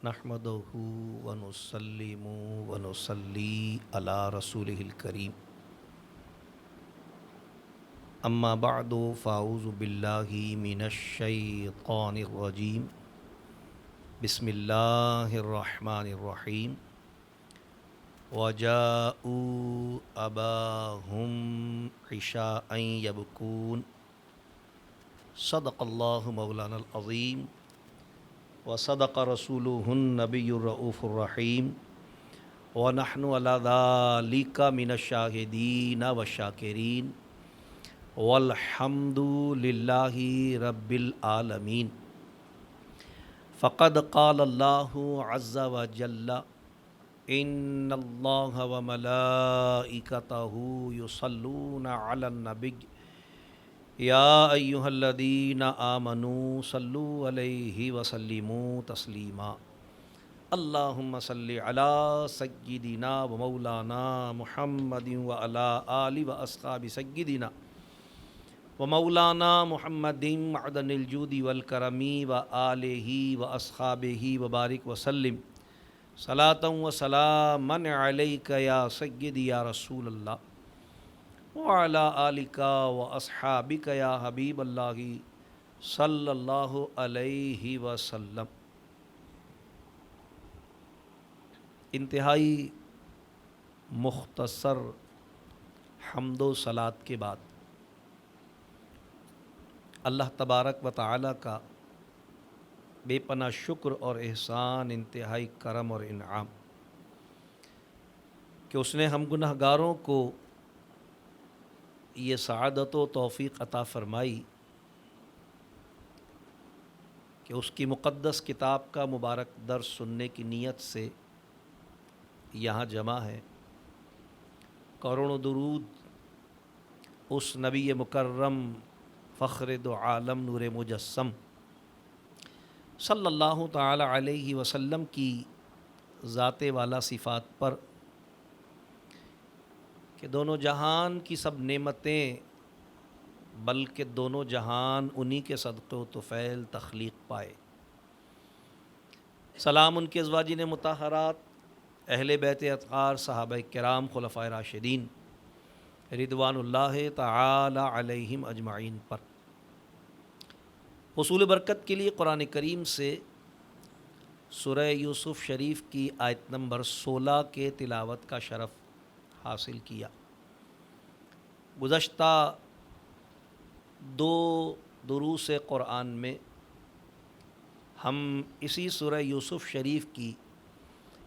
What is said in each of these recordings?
نحمدہ ونسلم ونصلی علی رسولہ الکریم اما بعد فاعوذ باللہ من الشیطان الرجیم بسم اللہ الرحمن الرحیم وجاءوا اباہم عشاء یبکون صدق اللہ مولانا العظیم وصدق رسولہ النبی الرؤوف الرحیم ونحن علی ذالک من الشاہدین والشاکرین والحمد للہ رب العالمین فقد قال اللہ عز وجل ان اللہ وملائکتہ یصلون علی النبی یا ایہا الذین آمنوا صلوا علیہ وسلموا تسلیما اللہم صلی علی سیدنا و مولانا محمد وعلی آل و اصحاب سیدنا و مولانا محمد معدن الجود والکرم و آلہ و اصحابہ وبارک وسلم صلاۃ و سلاما علیک یا سیدی یا رسول اللہ وعلی آلک و اصحابک یا حبیب اللہ صلی اللہ علیہ وسلم۔ انتہائی مختصر حمد و صلات کے بعد اللہ تبارک و تعالی کا بے پناہ شکر اور احسان، انتہائی کرم اور انعام کہ اس نے ہم گناہ گاروں کو یہ سعادت و توفیق عطا فرمائی کہ اس کی مقدس کتاب کا مبارک درس سننے کی نیت سے یہاں جمع ہے۔ کروڑوں درود اس نبی مکرم فخر دو عالم نور مجسم صلی اللہ تعالی علیہ وسلم کی ذات والا صفات پر کہ دونوں جہان کی سب نعمتیں بلکہ دونوں جہان انہی کے صدقے و طفیل تخلیق پائے۔ سلام ان کے ازواجین مطہرات، اہل بیت اطہار، صحابہ کرام، خلفائے راشدین رضوان اللہ تعالی علیہم اجمعین پر۔ حصول برکت کے لیے قرآن کریم سے سورہ یوسف شریف کی آیت نمبر 16 کے تلاوت کا شرف حاصل کیا۔ گزشتہ دو دروس قرآن میں ہم اسی سورہ یوسف شریف کی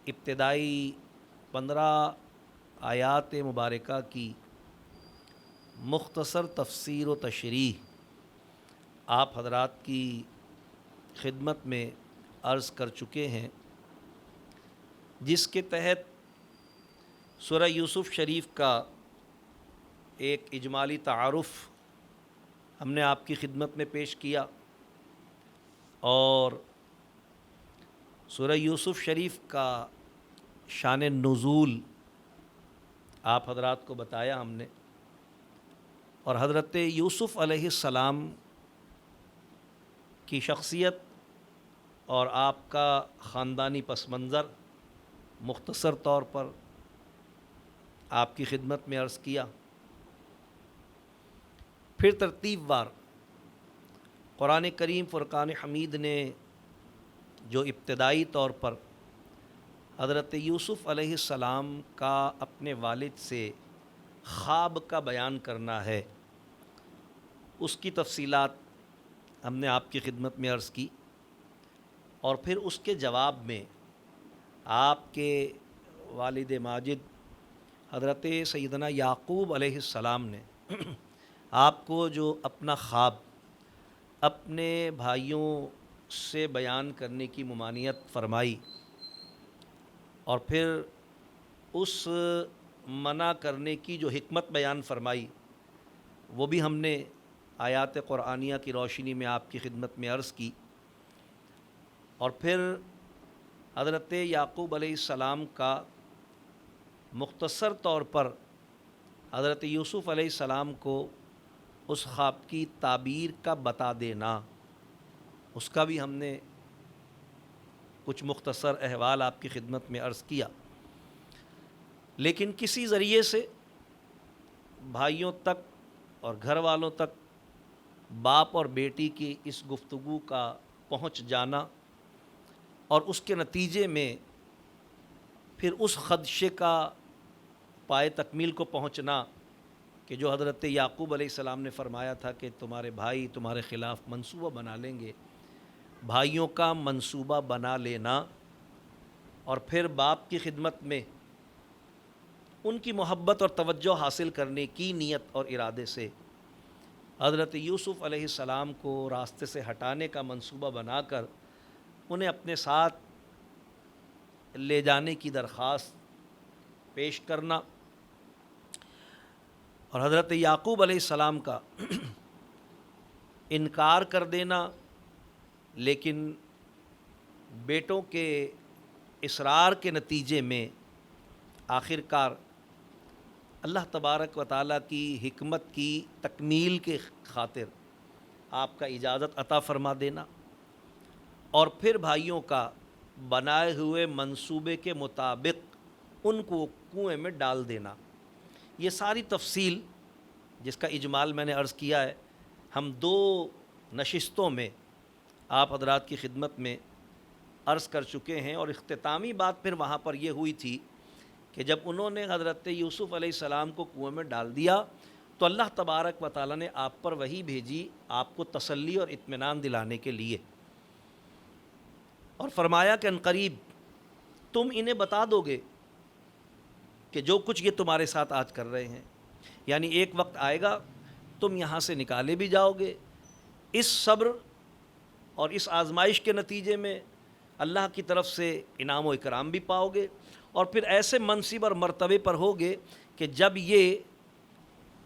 ابتدائی 15 آیات مبارکہ کی مختصر تفسیر و تشریح آپ حضرات کی خدمت میں عرض کر چکے ہیں، جس کے تحت سورہ یوسف شریف کا ایک اجمالی تعارف ہم نے آپ کی خدمت میں پیش کیا اور سورہ یوسف شریف کا شان نزول آپ حضرات کو بتایا ہم نے، اور حضرت یوسف علیہ السلام کی شخصیت اور آپ کا خاندانی پس منظر مختصر طور پر آپ کی خدمت میں عرض کیا۔ پھر ترتیب وار قرآن کریم فرقان حمید نے جو ابتدائی طور پر حضرت یوسف علیہ السلام کا اپنے والد سے خواب کا بیان کرنا ہے، اس کی تفصیلات ہم نے آپ کی خدمت میں عرض کی، اور پھر اس کے جواب میں آپ کے والد ماجد حضرت سیدنا یعقوب علیہ السلام نے آپ کو جو اپنا خواب اپنے بھائیوں سے بیان کرنے کی ممانعت فرمائی، اور پھر اس منع کرنے کی جو حکمت بیان فرمائی وہ بھی ہم نے آیات قرآنیہ کی روشنی میں آپ کی خدمت میں عرض کی، اور پھر حضرت یعقوب علیہ السلام کا مختصر طور پر حضرت یوسف علیہ السلام کو اس خواب کی تعبیر کا بتا دینا، اس کا بھی ہم نے کچھ مختصر احوال آپ کی خدمت میں عرض کیا، لیکن کسی ذریعے سے بھائیوں تک اور گھر والوں تک باپ اور بیٹی کی اس گفتگو کا پہنچ جانا اور اس کے نتیجے میں پھر اس خدشے کا پائے تکمیل کو پہنچنا کہ جو حضرت یعقوب علیہ السلام نے فرمایا تھا کہ تمہارے بھائی تمہارے خلاف منصوبہ بنا لیں گے، بھائیوں کا منصوبہ بنا لینا اور پھر باپ کی خدمت میں ان کی محبت اور توجہ حاصل کرنے کی نیت اور ارادے سے حضرت یوسف علیہ السلام کو راستے سے ہٹانے کا منصوبہ بنا کر انہیں اپنے ساتھ لے جانے کی درخواست پیش کرنا، اور حضرت یعقوب علیہ السلام کا انکار کر دینا، لیکن بیٹوں کے اصرار کے نتیجے میں آخر کار اللہ تبارک و تعالیٰ کی حکمت کی تکمیل کے خاطر آپ کا اجازت عطا فرما دینا اور پھر بھائیوں کا بنائے ہوئے منصوبے کے مطابق ان کو کنویں میں ڈال دینا۔ یہ ساری تفصیل جس کا اجمال میں نے عرض کیا ہے، ہم 2 نشستوں میں آپ حضرات کی خدمت میں عرض کر چکے ہیں، اور اختتامی بات پھر وہاں پر یہ ہوئی تھی کہ جب انہوں نے حضرت یوسف علیہ السلام کو کنویں میں ڈال دیا تو اللہ تبارک و تعالیٰ نے آپ پر وحی بھیجی آپ کو تسلی اور اطمینان دلانے کے لیے، اور فرمایا کہ عنقریب تم انہیں بتا دو گے کہ جو کچھ یہ تمہارے ساتھ آج کر رہے ہیں، یعنی ایک وقت آئے گا تم یہاں سے نکالے بھی جاؤ گے، اس صبر اور اس آزمائش کے نتیجے میں اللہ کی طرف سے انعام و اکرام بھی پاؤ گے، اور پھر ایسے منصب اور مرتبے پر ہوگے کہ جب یہ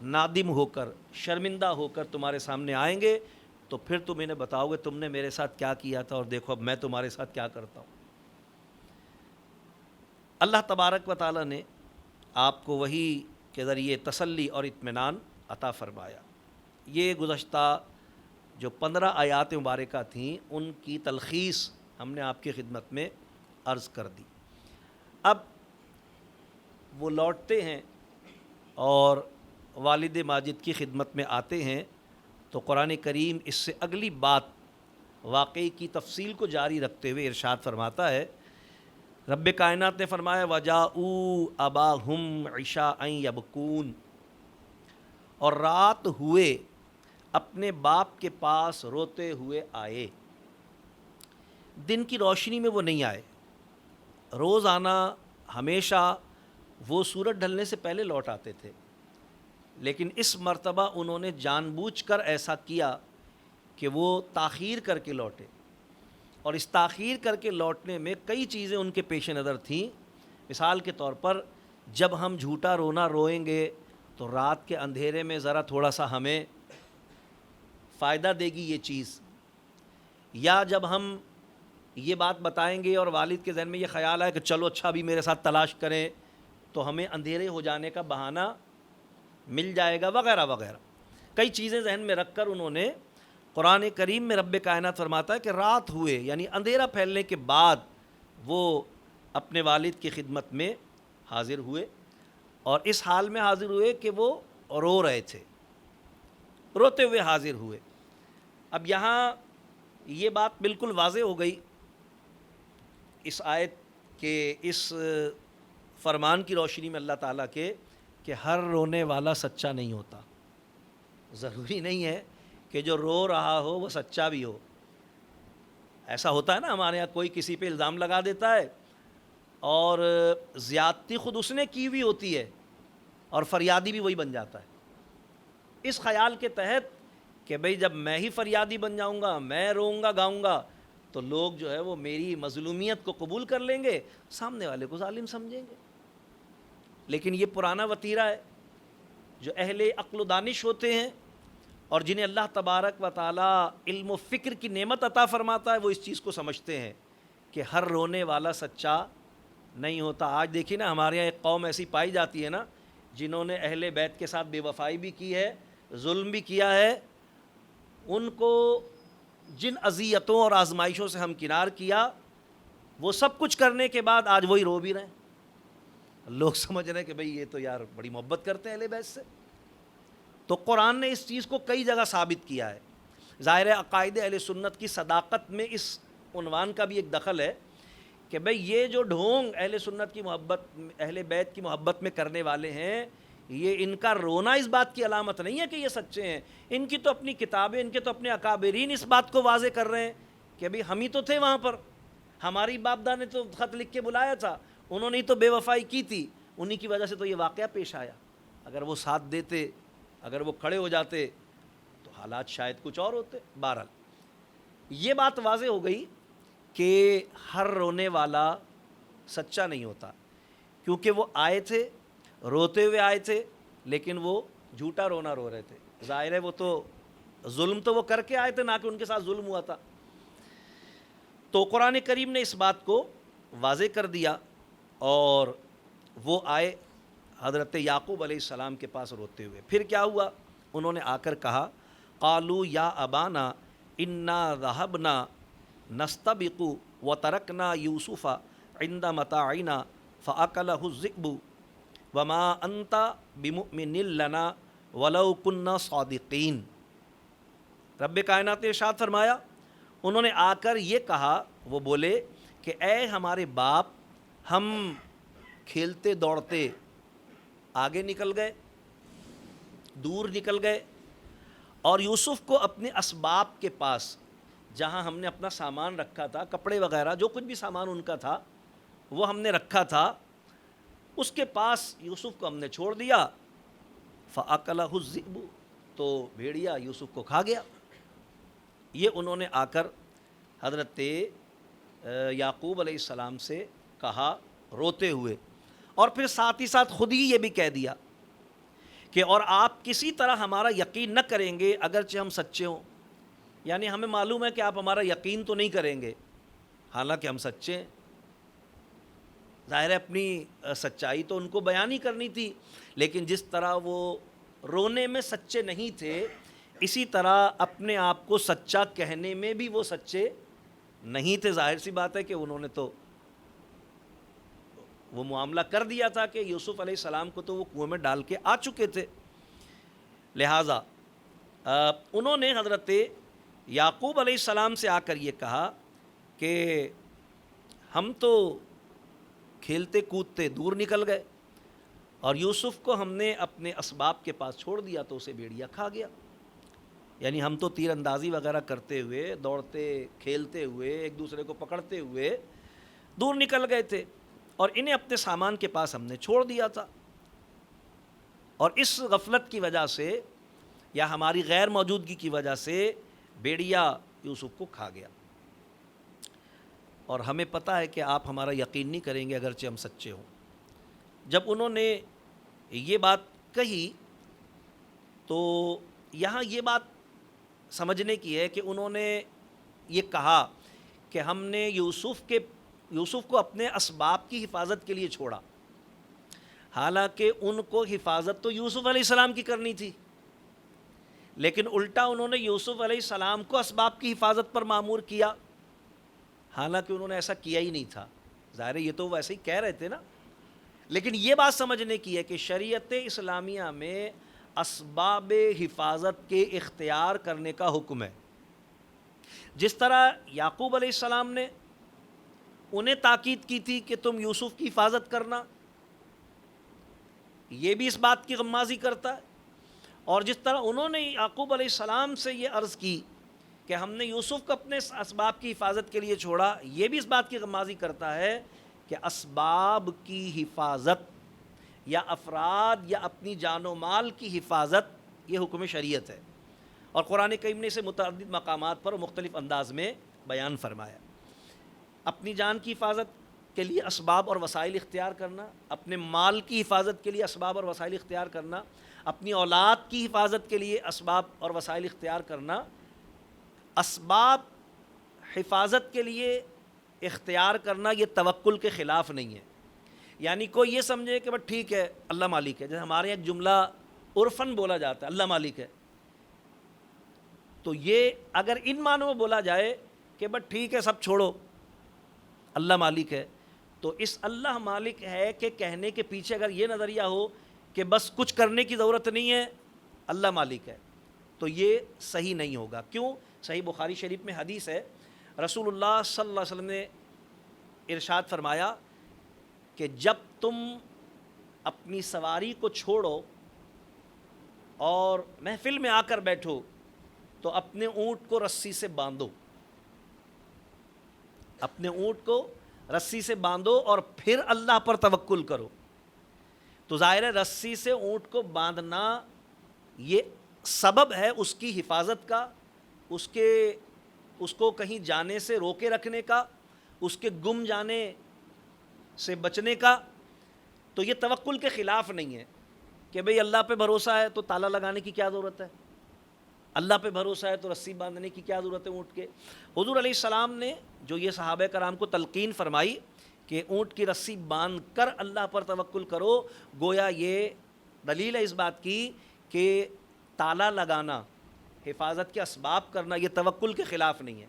نادم ہو کر شرمندہ ہو کر تمہارے سامنے آئیں گے تو پھر تم انہیں بتاؤ گے تم نے میرے ساتھ کیا کیا تھا اور دیکھو اب میں تمہارے ساتھ کیا کرتا ہوں۔ اللہ تبارک و تعالیٰ نے آپ کو وحی کے ذریعے تسلی اور اطمینان عطا فرمایا۔ یہ گزشتہ جو 15 آیات مبارکہ تھیں ان کی تلخیص ہم نے آپ کی خدمت میں عرض کر دی۔ اب وہ لوٹتے ہیں اور والد ماجد کی خدمت میں آتے ہیں تو قرآن کریم اس سے اگلی بات واقعی کی تفصیل کو جاری رکھتے ہوئے ارشاد فرماتا ہے، رب کائنات نے فرمایا وَجَاءُوا أَبَاهُمْ عِشَاءً يَبْكُونَ، اور رات ہوئے اپنے باپ کے پاس روتے ہوئے آئے۔ دن کی روشنی میں وہ نہیں آئے، روزانہ ہمیشہ وہ سورج ڈھلنے سے پہلے لوٹ آتے تھے، لیکن اس مرتبہ انہوں نے جان بوجھ کر ایسا کیا کہ وہ تاخیر کر کے لوٹے، اور اس تاخیر کر کے لوٹنے میں کئی چیزیں ان کے پیش نظر تھیں۔ مثال کے طور پر جب ہم جھوٹا رونا روئیں گے تو رات کے اندھیرے میں ذرا تھوڑا سا ہمیں فائدہ دے گی یہ چیز، یا جب ہم یہ بات بتائیں گے اور والد کے ذہن میں یہ خیال آئے کہ چلو اچھا بھی میرے ساتھ تلاش کریں تو ہمیں اندھیرے ہو جانے کا بہانہ مل جائے گا، وغیرہ وغیرہ کئی چیزیں ذہن میں رکھ کر انہوں نے قرآن کریم میں رب کائنات فرماتا ہے کہ رات ہوئے یعنی اندھیرا پھیلنے کے بعد وہ اپنے والد کی خدمت میں حاضر ہوئے، اور اس حال میں حاضر ہوئے کہ وہ رو رہے تھے، روتے ہوئے حاضر ہوئے۔ اب یہاں یہ بات بالکل واضح ہو گئی اس آیت کے اس فرمان کی روشنی میں اللہ تعالیٰ کے کہ ہر رونے والا سچا نہیں ہوتا، ضروری نہیں ہے کہ جو رو رہا ہو وہ سچا بھی ہو۔ ایسا ہوتا ہے نا ہمارے یہاں کوئی کسی پہ الزام لگا دیتا ہے اور زیادتی خود اس نے کی ہوئی ہوتی ہے اور فریادی بھی وہی بن جاتا ہے، اس خیال کے تحت کہ بھئی جب میں ہی فریادی بن جاؤں گا، میں روؤں گا گاؤں گا تو لوگ جو ہے وہ میری مظلومیت کو قبول کر لیں گے، سامنے والے کو ظالم سمجھیں گے۔ لیکن یہ پرانا وتیرہ ہے، جو اہل عقل و دانش ہوتے ہیں اور جنہیں اللہ تبارک و تعالیٰ علم و فکر کی نعمت عطا فرماتا ہے، وہ اس چیز کو سمجھتے ہیں کہ ہر رونے والا سچا نہیں ہوتا۔ آج دیکھیے نا ہمارے یہاں ایک قوم ایسی پائی جاتی ہے نا جنہوں نے اہل بیت کے ساتھ بے وفائی بھی کی ہے، ظلم بھی کیا ہے، ان کو جن اذیتوں اور آزمائشوں سے ہمکنار کیا وہ سب کچھ کرنے کے بعد آج وہی رو بھی رہے ہیں. لوگ سمجھ رہے ہیں کہ بھئی یہ تو یار بڑی محبت کرتے ہیں اہل بیت سے. تو قرآن نے اس چیز کو کئی جگہ ثابت کیا ہے. ظاہر ہے عقائد اہل سنت کی صداقت میں اس عنوان کا بھی ایک دخل ہے کہ بھئی یہ جو ڈھونگ اہل سنت کی محبت، اہل بیت کی محبت میں کرنے والے ہیں، یہ ان کا رونا اس بات کی علامت نہیں ہے کہ یہ سچے ہیں. ان کی تو اپنی کتابیں، ان کے تو اپنے اکابرین اس بات کو واضح کر رہے ہیں کہ بھئی ہم ہی تو تھے وہاں پر، ہماری باپ دادا نے تو خط لکھ کے بلایا تھا، انہوں نے ہی تو بے وفائی کی تھی، انہی کی وجہ سے تو یہ واقعہ پیش آیا. اگر وہ ساتھ دیتے، اگر وہ کھڑے ہو جاتے تو حالات شاید کچھ اور ہوتے. بہرحال یہ بات واضح ہو گئی کہ ہر رونے والا سچا نہیں ہوتا، کیونکہ وہ آئے تھے، روتے ہوئے آئے تھے، لیکن وہ جھوٹا رونا رو رہے تھے. ظاہر ہے وہ تو ظلم تو وہ کر کے آئے تھے، نہ کہ ان کے ساتھ ظلم ہوا تھا. تو قرآن کریم نے اس بات کو واضح کر دیا، اور وہ آئے حضرت یعقوب علیہ السلام کے پاس روتے ہوئے. پھر کیا ہوا؟ انہوں نے آ کر کہا قالوا یا ابانا انا ذهبنا نستبق وترکنا یوسف عند متاعنا فاکلہ الذئب وما انت بمؤمن لنا ولو كنا صادقین. رب کائنات نے ارشاد فرمایا، انہوں نے آ کر یہ کہا، وہ بولے کہ اے ہمارے باپ، ہم کھیلتے دوڑتے آگے نکل گئے، دور نکل گئے، اور یوسف کو اپنے اسباب کے پاس، جہاں ہم نے اپنا سامان رکھا تھا، کپڑے وغیرہ جو کچھ بھی سامان ان کا تھا وہ ہم نے رکھا تھا، اس کے پاس یوسف کو ہم نے چھوڑ دیا. فَأَكَلَهُ الذِّئْبُ، تو بھیڑیا یوسف کو کھا گیا. یہ انہوں نے آ کر حضرت یعقوب علیہ السلام سے کہا روتے ہوئے، اور پھر ساتھ ہی ساتھ خود ہی یہ بھی کہہ دیا کہ اور آپ کسی طرح ہمارا یقین نہ کریں گے اگرچہ ہم سچے ہوں. یعنی ہمیں معلوم ہے کہ آپ ہمارا یقین تو نہیں کریں گے، حالانکہ ہم سچے ہیں. ظاہر ہے اپنی سچائی تو ان کو بیان ہی کرنی تھی، لیکن جس طرح وہ رونے میں سچے نہیں تھے، اسی طرح اپنے آپ کو سچا کہنے میں بھی وہ سچے نہیں تھے. ظاہر سی بات ہے کہ انہوں نے تو وہ معاملہ کر دیا تھا کہ یوسف علیہ السلام کو تو وہ کنویں میں ڈال کے آ چکے تھے. لہٰذا انہوں نے حضرت یعقوب علیہ السلام سے آ کر یہ کہا کہ ہم تو کھیلتے کودتے دور نکل گئے، اور یوسف کو ہم نے اپنے اسباب کے پاس چھوڑ دیا تو اسے بھیڑیا کھا گیا. یعنی ہم تو تیر اندازی وغیرہ کرتے ہوئے، دوڑتے کھیلتے ہوئے، ایک دوسرے کو پکڑتے ہوئے دور نکل گئے تھے، اور انہیں اپنے سامان کے پاس ہم نے چھوڑ دیا تھا، اور اس غفلت کی وجہ سے یا ہماری غیر موجودگی کی وجہ سے بھیڑیا یوسف کو کھا گیا. اور ہمیں پتہ ہے کہ آپ ہمارا یقین نہیں کریں گے اگرچہ ہم سچے ہوں. جب انہوں نے یہ بات کہی تو یہاں یہ بات سمجھنے کی ہے کہ انہوں نے یہ کہا کہ ہم نے یوسف کو اپنے اسباب کی حفاظت کے لیے چھوڑا، حالانکہ ان کو حفاظت تو یوسف علیہ السلام کی کرنی تھی، لیکن الٹا انہوں نے یوسف علیہ السلام کو اسباب کی حفاظت پر مامور کیا، حالانکہ انہوں نے ایسا کیا ہی نہیں تھا. ظاہر ہے یہ تو ویسے ہی کہہ رہے تھے نا، لیکن یہ بات سمجھنے کی ہے کہ شریعت اسلامیہ میں اسباب حفاظت کے اختیار کرنے کا حکم ہے. جس طرح یعقوب علیہ السلام نے انہیں تاکید کی تھی کہ تم یوسف کی حفاظت کرنا، یہ بھی اس بات کی غمازی کرتا ہے، اور جس طرح انہوں نے یعقوب علیہ السلام سے یہ عرض کی کہ ہم نے یوسف کو اپنے اسباب کی حفاظت کے لیے چھوڑا، یہ بھی اس بات کی غمازی کرتا ہے کہ اسباب کی حفاظت یا افراد یا اپنی جان و مال کی حفاظت یہ حکم شریعت ہے، اور قرآن کریم نے اسے متعدد مقامات پر مختلف انداز میں بیان فرمایا. اپنی جان کی حفاظت کے لیے اسباب اور وسائل اختیار کرنا، اپنے مال کی حفاظت کے لیے اسباب اور وسائل اختیار کرنا، اپنی اولاد کی حفاظت کے لیے اسباب اور وسائل اختیار کرنا. اسباب حفاظت کے لیے اختیار کرنا یہ توکل کے خلاف نہیں ہے. یعنی کوئی یہ سمجھے کہ بس ٹھیک ہے اللہ مالک ہے، جیسے ہمارے یہاں ایک جملہ عرفاً بولا جاتا ہے اللہ مالک ہے، تو یہ اگر ان معنوں میں بولا جائے کہ بس ٹھیک ہے سب چھوڑو، اللہ مالک ہے، تو اس اللہ مالک ہے کہ کہنے کے پیچھے اگر یہ نظریہ ہو کہ بس کچھ کرنے کی ضرورت نہیں ہے، اللہ مالک ہے، تو یہ صحیح نہیں ہوگا۔ کیوں؟ صحیح بخاری شریف میں حدیث ہے، رسول اللہ صلی اللہ علیہ وسلم نے ارشاد فرمایا کہ جب تم اپنی سواری کو چھوڑو اور محفل میں آ کر بیٹھو تو اپنے اونٹ کو رسی سے باندھو، اپنے اونٹ کو رسی سے باندھو اور پھر اللہ پر توکل کرو۔ تو ظاہر ہے رسی سے اونٹ کو باندھنا یہ سبب ہے اس کی حفاظت کا، اس کو کہیں جانے سے روکے رکھنے کا، اس کے گم جانے سے بچنے کا، تو یہ توکل کے خلاف نہیں ہے کہ بھئی اللہ پہ بھروسہ ہے تو تالا لگانے کی کیا ضرورت ہے، اللہ پہ بھروسہ ہے تو رسی باندھنے کی کیا ضرورت ہے اونٹ کے۔ حضور علیہ السلام نے جو یہ صحابہ کرام کو تلقین فرمائی کہ اونٹ کی رسی باندھ کر اللہ پر توکل کرو، گویا یہ دلیل ہے اس بات کی کہ تالا لگانا، حفاظت کے اسباب کرنا، یہ توکل کے خلاف نہیں ہے۔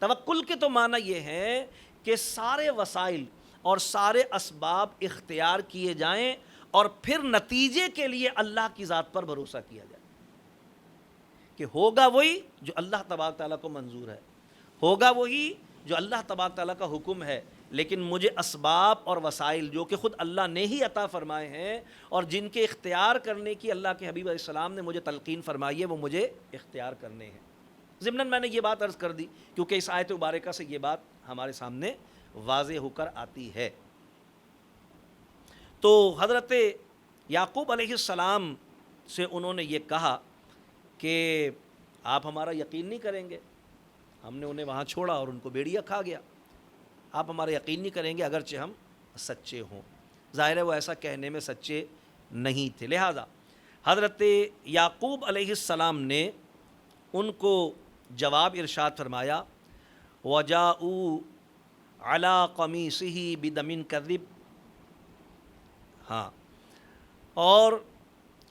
توکل کے تو معنی یہ ہے کہ سارے وسائل اور سارے اسباب اختیار کیے جائیں اور پھر نتیجے کے لیے اللہ کی ذات پر بھروسہ کیا جائے کہ ہوگا وہی جو اللہ تبارک تعالیٰ کو منظور ہے، ہوگا وہی جو اللہ تبارک تعالیٰ کا حکم ہے، لیکن مجھے اسباب اور وسائل جو کہ خود اللہ نے ہی عطا فرمائے ہیں اور جن کے اختیار کرنے کی اللہ کے حبیب علیہ السلام نے مجھے تلقین فرمائی ہے، وہ مجھے اختیار کرنے ہیں۔ ضمناً میں نے یہ بات عرض کر دی کیونکہ اس آیت مبارکہ سے یہ بات ہمارے سامنے واضح ہو کر آتی ہے۔ تو حضرت یعقوب علیہ السلام سے انہوں نے یہ کہا کہ آپ ہمارا یقین نہیں کریں گے، ہم نے انہیں وہاں چھوڑا اور ان کو بھیڑیا کھا گیا، آپ ہمارا یقین نہیں کریں گے اگرچہ ہم سچے ہوں۔ ظاہر ہے وہ ایسا کہنے میں سچے نہیں تھے، لہذا حضرت یعقوب علیہ السلام نے ان کو جواب ارشاد فرمایا، وَجَاءُوا عَلَىٰ قَمِيصِهِ بِدَمٍ كَذِبٍ۔ ہاں، اور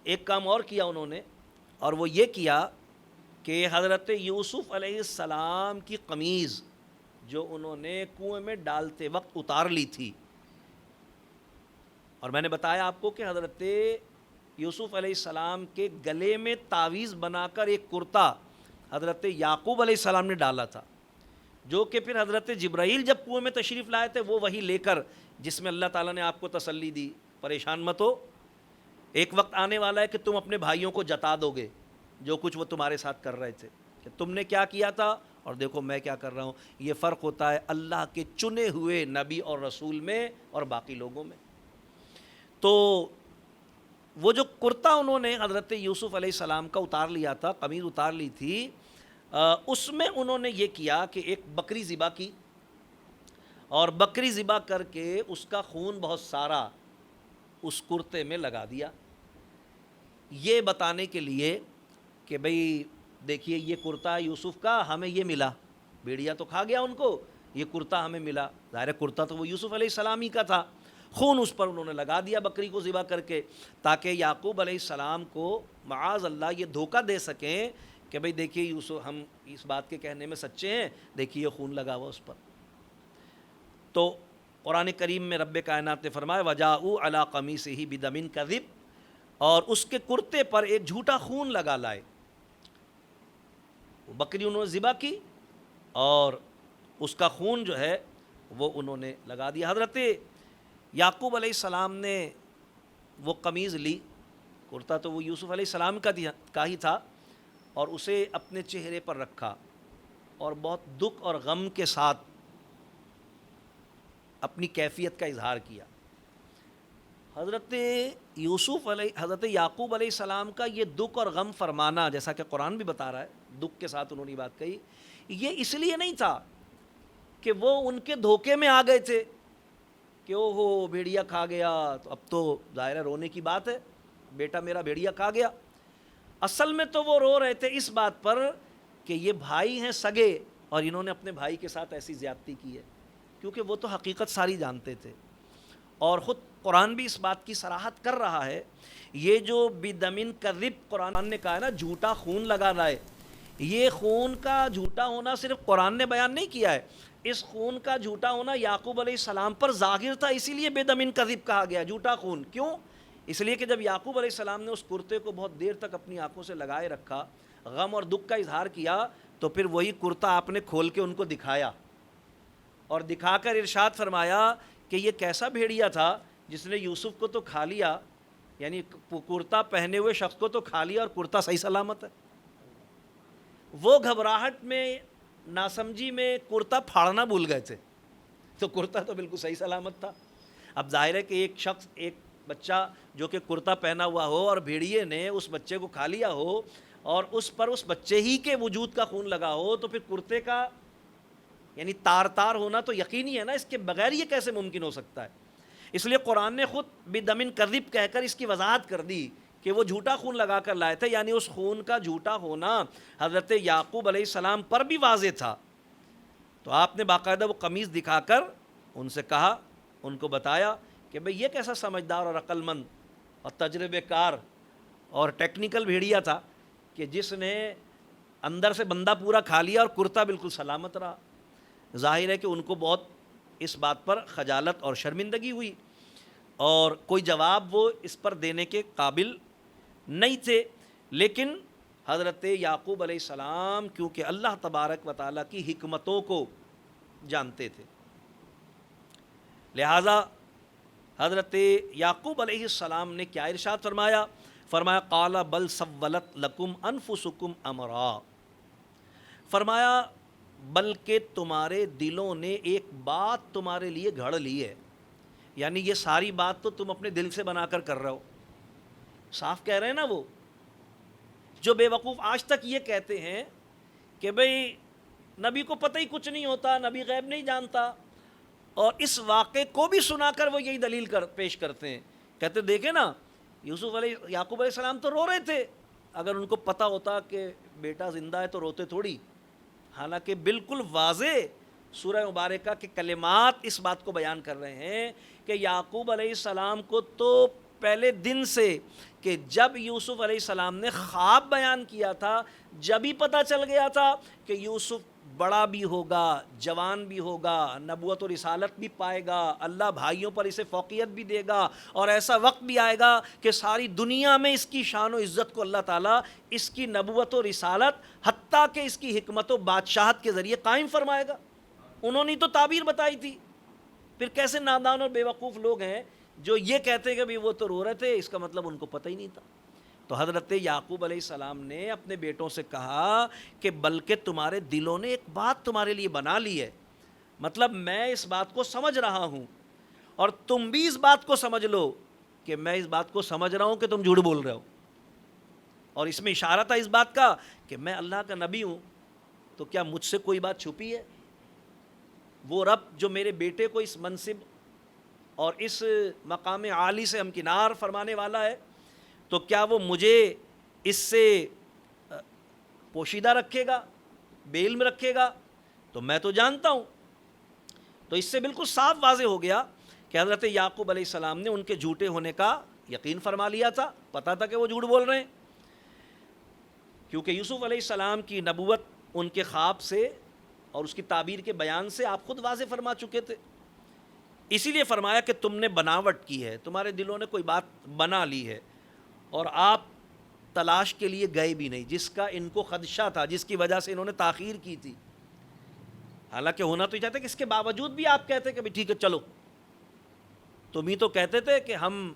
ایک کام اور کیا انہوں نے، اور وہ یہ کیا کہ حضرت یوسف علیہ السلام کی قمیض جو انہوں نے کنویں میں ڈالتے وقت اتار لی تھی، اور میں نے بتایا آپ کو کہ حضرت یوسف علیہ السلام کے گلے میں تعویذ بنا کر ایک کرتا حضرت یعقوب علیہ السلام نے ڈالا تھا، جو کہ پھر حضرت جبرائیل جب کنویں میں تشریف لائے تھے وہ وہی لے کر، جس میں اللہ تعالیٰ نے آپ کو تسلی دی، پریشان مت ہو، ایک وقت آنے والا ہے کہ تم اپنے بھائیوں کو جتا دو گے جو کچھ وہ تمہارے ساتھ کر رہے تھے، کہ تم نے کیا کیا تھا اور دیکھو میں کیا کر رہا ہوں۔ یہ فرق ہوتا ہے اللہ کے چنے ہوئے نبی اور رسول میں اور باقی لوگوں میں۔ تو وہ جو کرتا انہوں نے حضرت یوسف علیہ السلام کا اتار لیا تھا، قمیض اتار لی تھی، اس میں انہوں نے یہ کیا کہ ایک بکری ذبح کی، اور بکری ذبح کر کے اس کا خون بہت سارا اس کرتے میں لگا دیا، یہ بتانے کے لیے کہ بھئی دیکھیے یہ کرتا یوسف کا، ہمیں یہ ملا، بھیڑیا تو کھا گیا ان کو، یہ کرتا ہمیں ملا، ظاہر کرتا تو وہ یوسف علیہ السلام ہی کا تھا، خون اس پر انہوں نے لگا دیا بکری کو ذبح کر کے، تاکہ یعقوب علیہ السلام کو معاذ اللہ یہ دھوکہ دے سکیں کہ بھئی دیکھیے یوسف ہم اس بات کے کہنے میں سچے ہیں، دیکھیے یہ خون لگا ہوا اس پر۔ تو قرآن کریم میں رب کائنات نے فرمایا وَجَاءُوا عَلَىٰ قَمِيصِهِ بِدَمٍ كَذِبٍ، اور اس کے کرتے پر ایک جھوٹا خون لگا لائے، بکری انہوں نے ذبح کی اور اس کا خون جو ہے وہ انہوں نے لگا دیا۔ حضرت یعقوب علیہ السلام نے وہ قمیض لی، کرتا تو وہ یوسف علیہ السلام کا ہی تھا، اور اسے اپنے چہرے پر رکھا اور بہت دکھ اور غم کے ساتھ اپنی کیفیت کا اظہار کیا۔ حضرت یعقوب علیہ السلام کا یہ دکھ اور غم فرمانا، جیسا کہ قرآن بھی بتا رہا ہے، دکھ کے ساتھ انہوں نے بات کہی، یہ اس لیے نہیں تھا کہ وہ ان کے دھوکے میں آ گئے تھے کہ او ہو بھیڑیا کھا گیا، تو اب تو ظاہر رونے کی بات ہے، بیٹا میرا بھیڑیا کھا گیا۔ اصل میں تو وہ رو رہے تھے اس بات پر کہ یہ بھائی ہیں سگے اور انہوں نے اپنے بھائی کے ساتھ ایسی زیادتی کی ہے، کیونکہ وہ تو حقیقت ساری جانتے تھے، اور خود قرآن بھی اس بات کی صراحت کر رہا ہے۔ یہ جو بدمن کذب قرآن نے کہا ہے نا، جھوٹا خون لگا رہا ہے، یہ خون کا جھوٹا ہونا صرف قرآن نے بیان نہیں کیا ہے، اس خون کا جھوٹا ہونا یعقوب علیہ السلام پر ظاہر تھا، اسی لیے بے دمن کذب کہا گیا، جھوٹا خون۔ کیوں؟ اس لیے کہ جب یعقوب علیہ السلام نے اس کرتے کو بہت دیر تک اپنی آنکھوں سے لگائے رکھا، غم اور دکھ کا اظہار کیا، تو پھر وہی کرتا آپ نے کھول کے ان کو دکھایا اور دکھا کر ارشاد فرمایا کہ یہ کیسا بھیڑیا تھا جس نے یوسف کو تو کھا لیا، یعنی کرتا پہنے ہوئے شخص کو تو کھا لیا اور کرتا صحیح سلامت ہے۔ وہ گھبراہٹ میں، ناسمجھی میں کرتا پھاڑنا بھول گئے تھے، تو کرتا تو بالکل صحیح سلامت تھا۔ اب ظاہر ہے کہ ایک شخص، ایک بچہ جو کہ کرتا پہنا ہوا ہو اور بھیڑیے نے اس بچے کو کھا لیا ہو اور اس پر اس بچے ہی کے وجود کا خون لگا ہو، تو پھر کرتے کا یعنی تار تار ہونا تو یقینی ہے نا، اس کے بغیر یہ کیسے ممکن ہو سکتا ہے؟ اس لیے قرآن نے خود بدمن کذب کہہ کر اس کی وضاحت کر دی کہ وہ جھوٹا خون لگا کر لائے تھے، یعنی اس خون کا جھوٹا ہونا حضرت یعقوب علیہ السلام پر بھی واضح تھا۔ تو آپ نے باقاعدہ وہ قمیص دکھا کر ان سے کہا، ان کو بتایا کہ بھئی یہ کیسا سمجھدار اور عقل مند اور تجربے کار اور ٹیکنیکل بھیڑیا تھا کہ جس نے اندر سے بندہ پورا کھا لیا اور کرتا بالکل سلامت رہا۔ ظاہر ہے کہ ان کو بہت اس بات پر خجالت اور شرمندگی ہوئی اور کوئی جواب وہ اس پر دینے کے قابل نہیں تھے، لیکن حضرت یعقوب علیہ السلام کیونکہ اللہ تبارک و تعالیٰ کی حکمتوں کو جانتے تھے، لہٰذا حضرت یعقوب علیہ السلام نے کیا ارشاد فرمایا؟ فرمایا قال بل سولت لکم انفسکم امرا، فرمایا بلکہ تمہارے دلوں نے ایک بات تمہارے لیے گھڑ لی ہے، یعنی یہ ساری بات تو تم اپنے دل سے بنا کر رہے ہو۔ صاف کہہ رہے ہیں نا وہ جو بے وقوف آج تک یہ کہتے ہیں کہ بھئی نبی کو پتہ ہی کچھ نہیں ہوتا، نبی غیب نہیں جانتا، اور اس واقعے کو بھی سنا کر وہ یہی دلیل پیش کرتے ہیں، کہتے دیکھیں نا یعقوب علیہ السلام تو رو رہے تھے، اگر ان کو پتہ ہوتا کہ بیٹا زندہ ہے تو روتے تھوڑی۔ حالانکہ بالکل واضح سورہ مبارکہ کے کلمات اس بات کو بیان کر رہے ہیں کہ یعقوب علیہ السلام کو تو پہلے دن سے کہ جب یوسف علیہ السلام نے خواب بیان کیا تھا، جب ہی پتہ چل گیا تھا کہ یوسف بڑا بھی ہوگا، جوان بھی ہوگا، نبوت و رسالت بھی پائے گا، اللہ بھائیوں پر اسے فوقیت بھی دے گا، اور ایسا وقت بھی آئے گا کہ ساری دنیا میں اس کی شان و عزت کو اللہ تعالیٰ اس کی نبوت و رسالت حتیٰ کہ اس کی حکمت و بادشاہت کے ذریعے قائم فرمائے گا۔ انہوں نے تو تعبیر بتائی تھی، پھر کیسے نادان اور بے وقوف لوگ ہیں جو یہ کہتے کہ بھی وہ تو رو رہے تھے، اس کا مطلب ان کو پتہ ہی نہیں تھا۔ تو حضرت یعقوب علیہ السلام نے اپنے بیٹوں سے کہا کہ بلکہ تمہارے دلوں نے ایک بات تمہارے لیے بنا لی ہے، مطلب میں اس بات کو سمجھ رہا ہوں اور تم بھی اس بات کو سمجھ لو کہ میں اس بات کو سمجھ رہا ہوں کہ تم جھوٹ بول رہے ہو، اور اس میں اشارہ تھا اس بات کا کہ میں اللہ کا نبی ہوں، تو کیا مجھ سے کوئی بات چھپی ہے؟ وہ رب جو میرے بیٹے کو اس منصب اور اس مقام عالی سے ہمکنار فرمانے والا ہے، تو کیا وہ مجھے اس سے پوشیدہ رکھے گا، بے علم رکھے گا؟ تو میں تو جانتا ہوں۔ تو اس سے بالکل صاف واضح ہو گیا کہ حضرت یعقوب علیہ السلام نے ان کے جھوٹے ہونے کا یقین فرما لیا تھا، پتہ تھا کہ وہ جھوٹ بول رہے ہیں، کیونکہ یوسف علیہ السلام کی نبوت ان کے خواب سے اور اس کی تعبیر کے بیان سے آپ خود واضح فرما چکے تھے۔ اسی لیے فرمایا کہ تم نے بناوٹ کی ہے، تمہارے دلوں نے کوئی بات بنا لی ہے، اور آپ تلاش کے لیے گئے بھی نہیں، جس کا ان کو خدشہ تھا، جس کی وجہ سے انہوں نے تاخیر کی تھی۔ حالانکہ ہونا تو یہ چاہتے کہ اس کے باوجود بھی آپ کہتے کہ ٹھیک ہے چلو، تم ہی تو کہتے تھے کہ ہم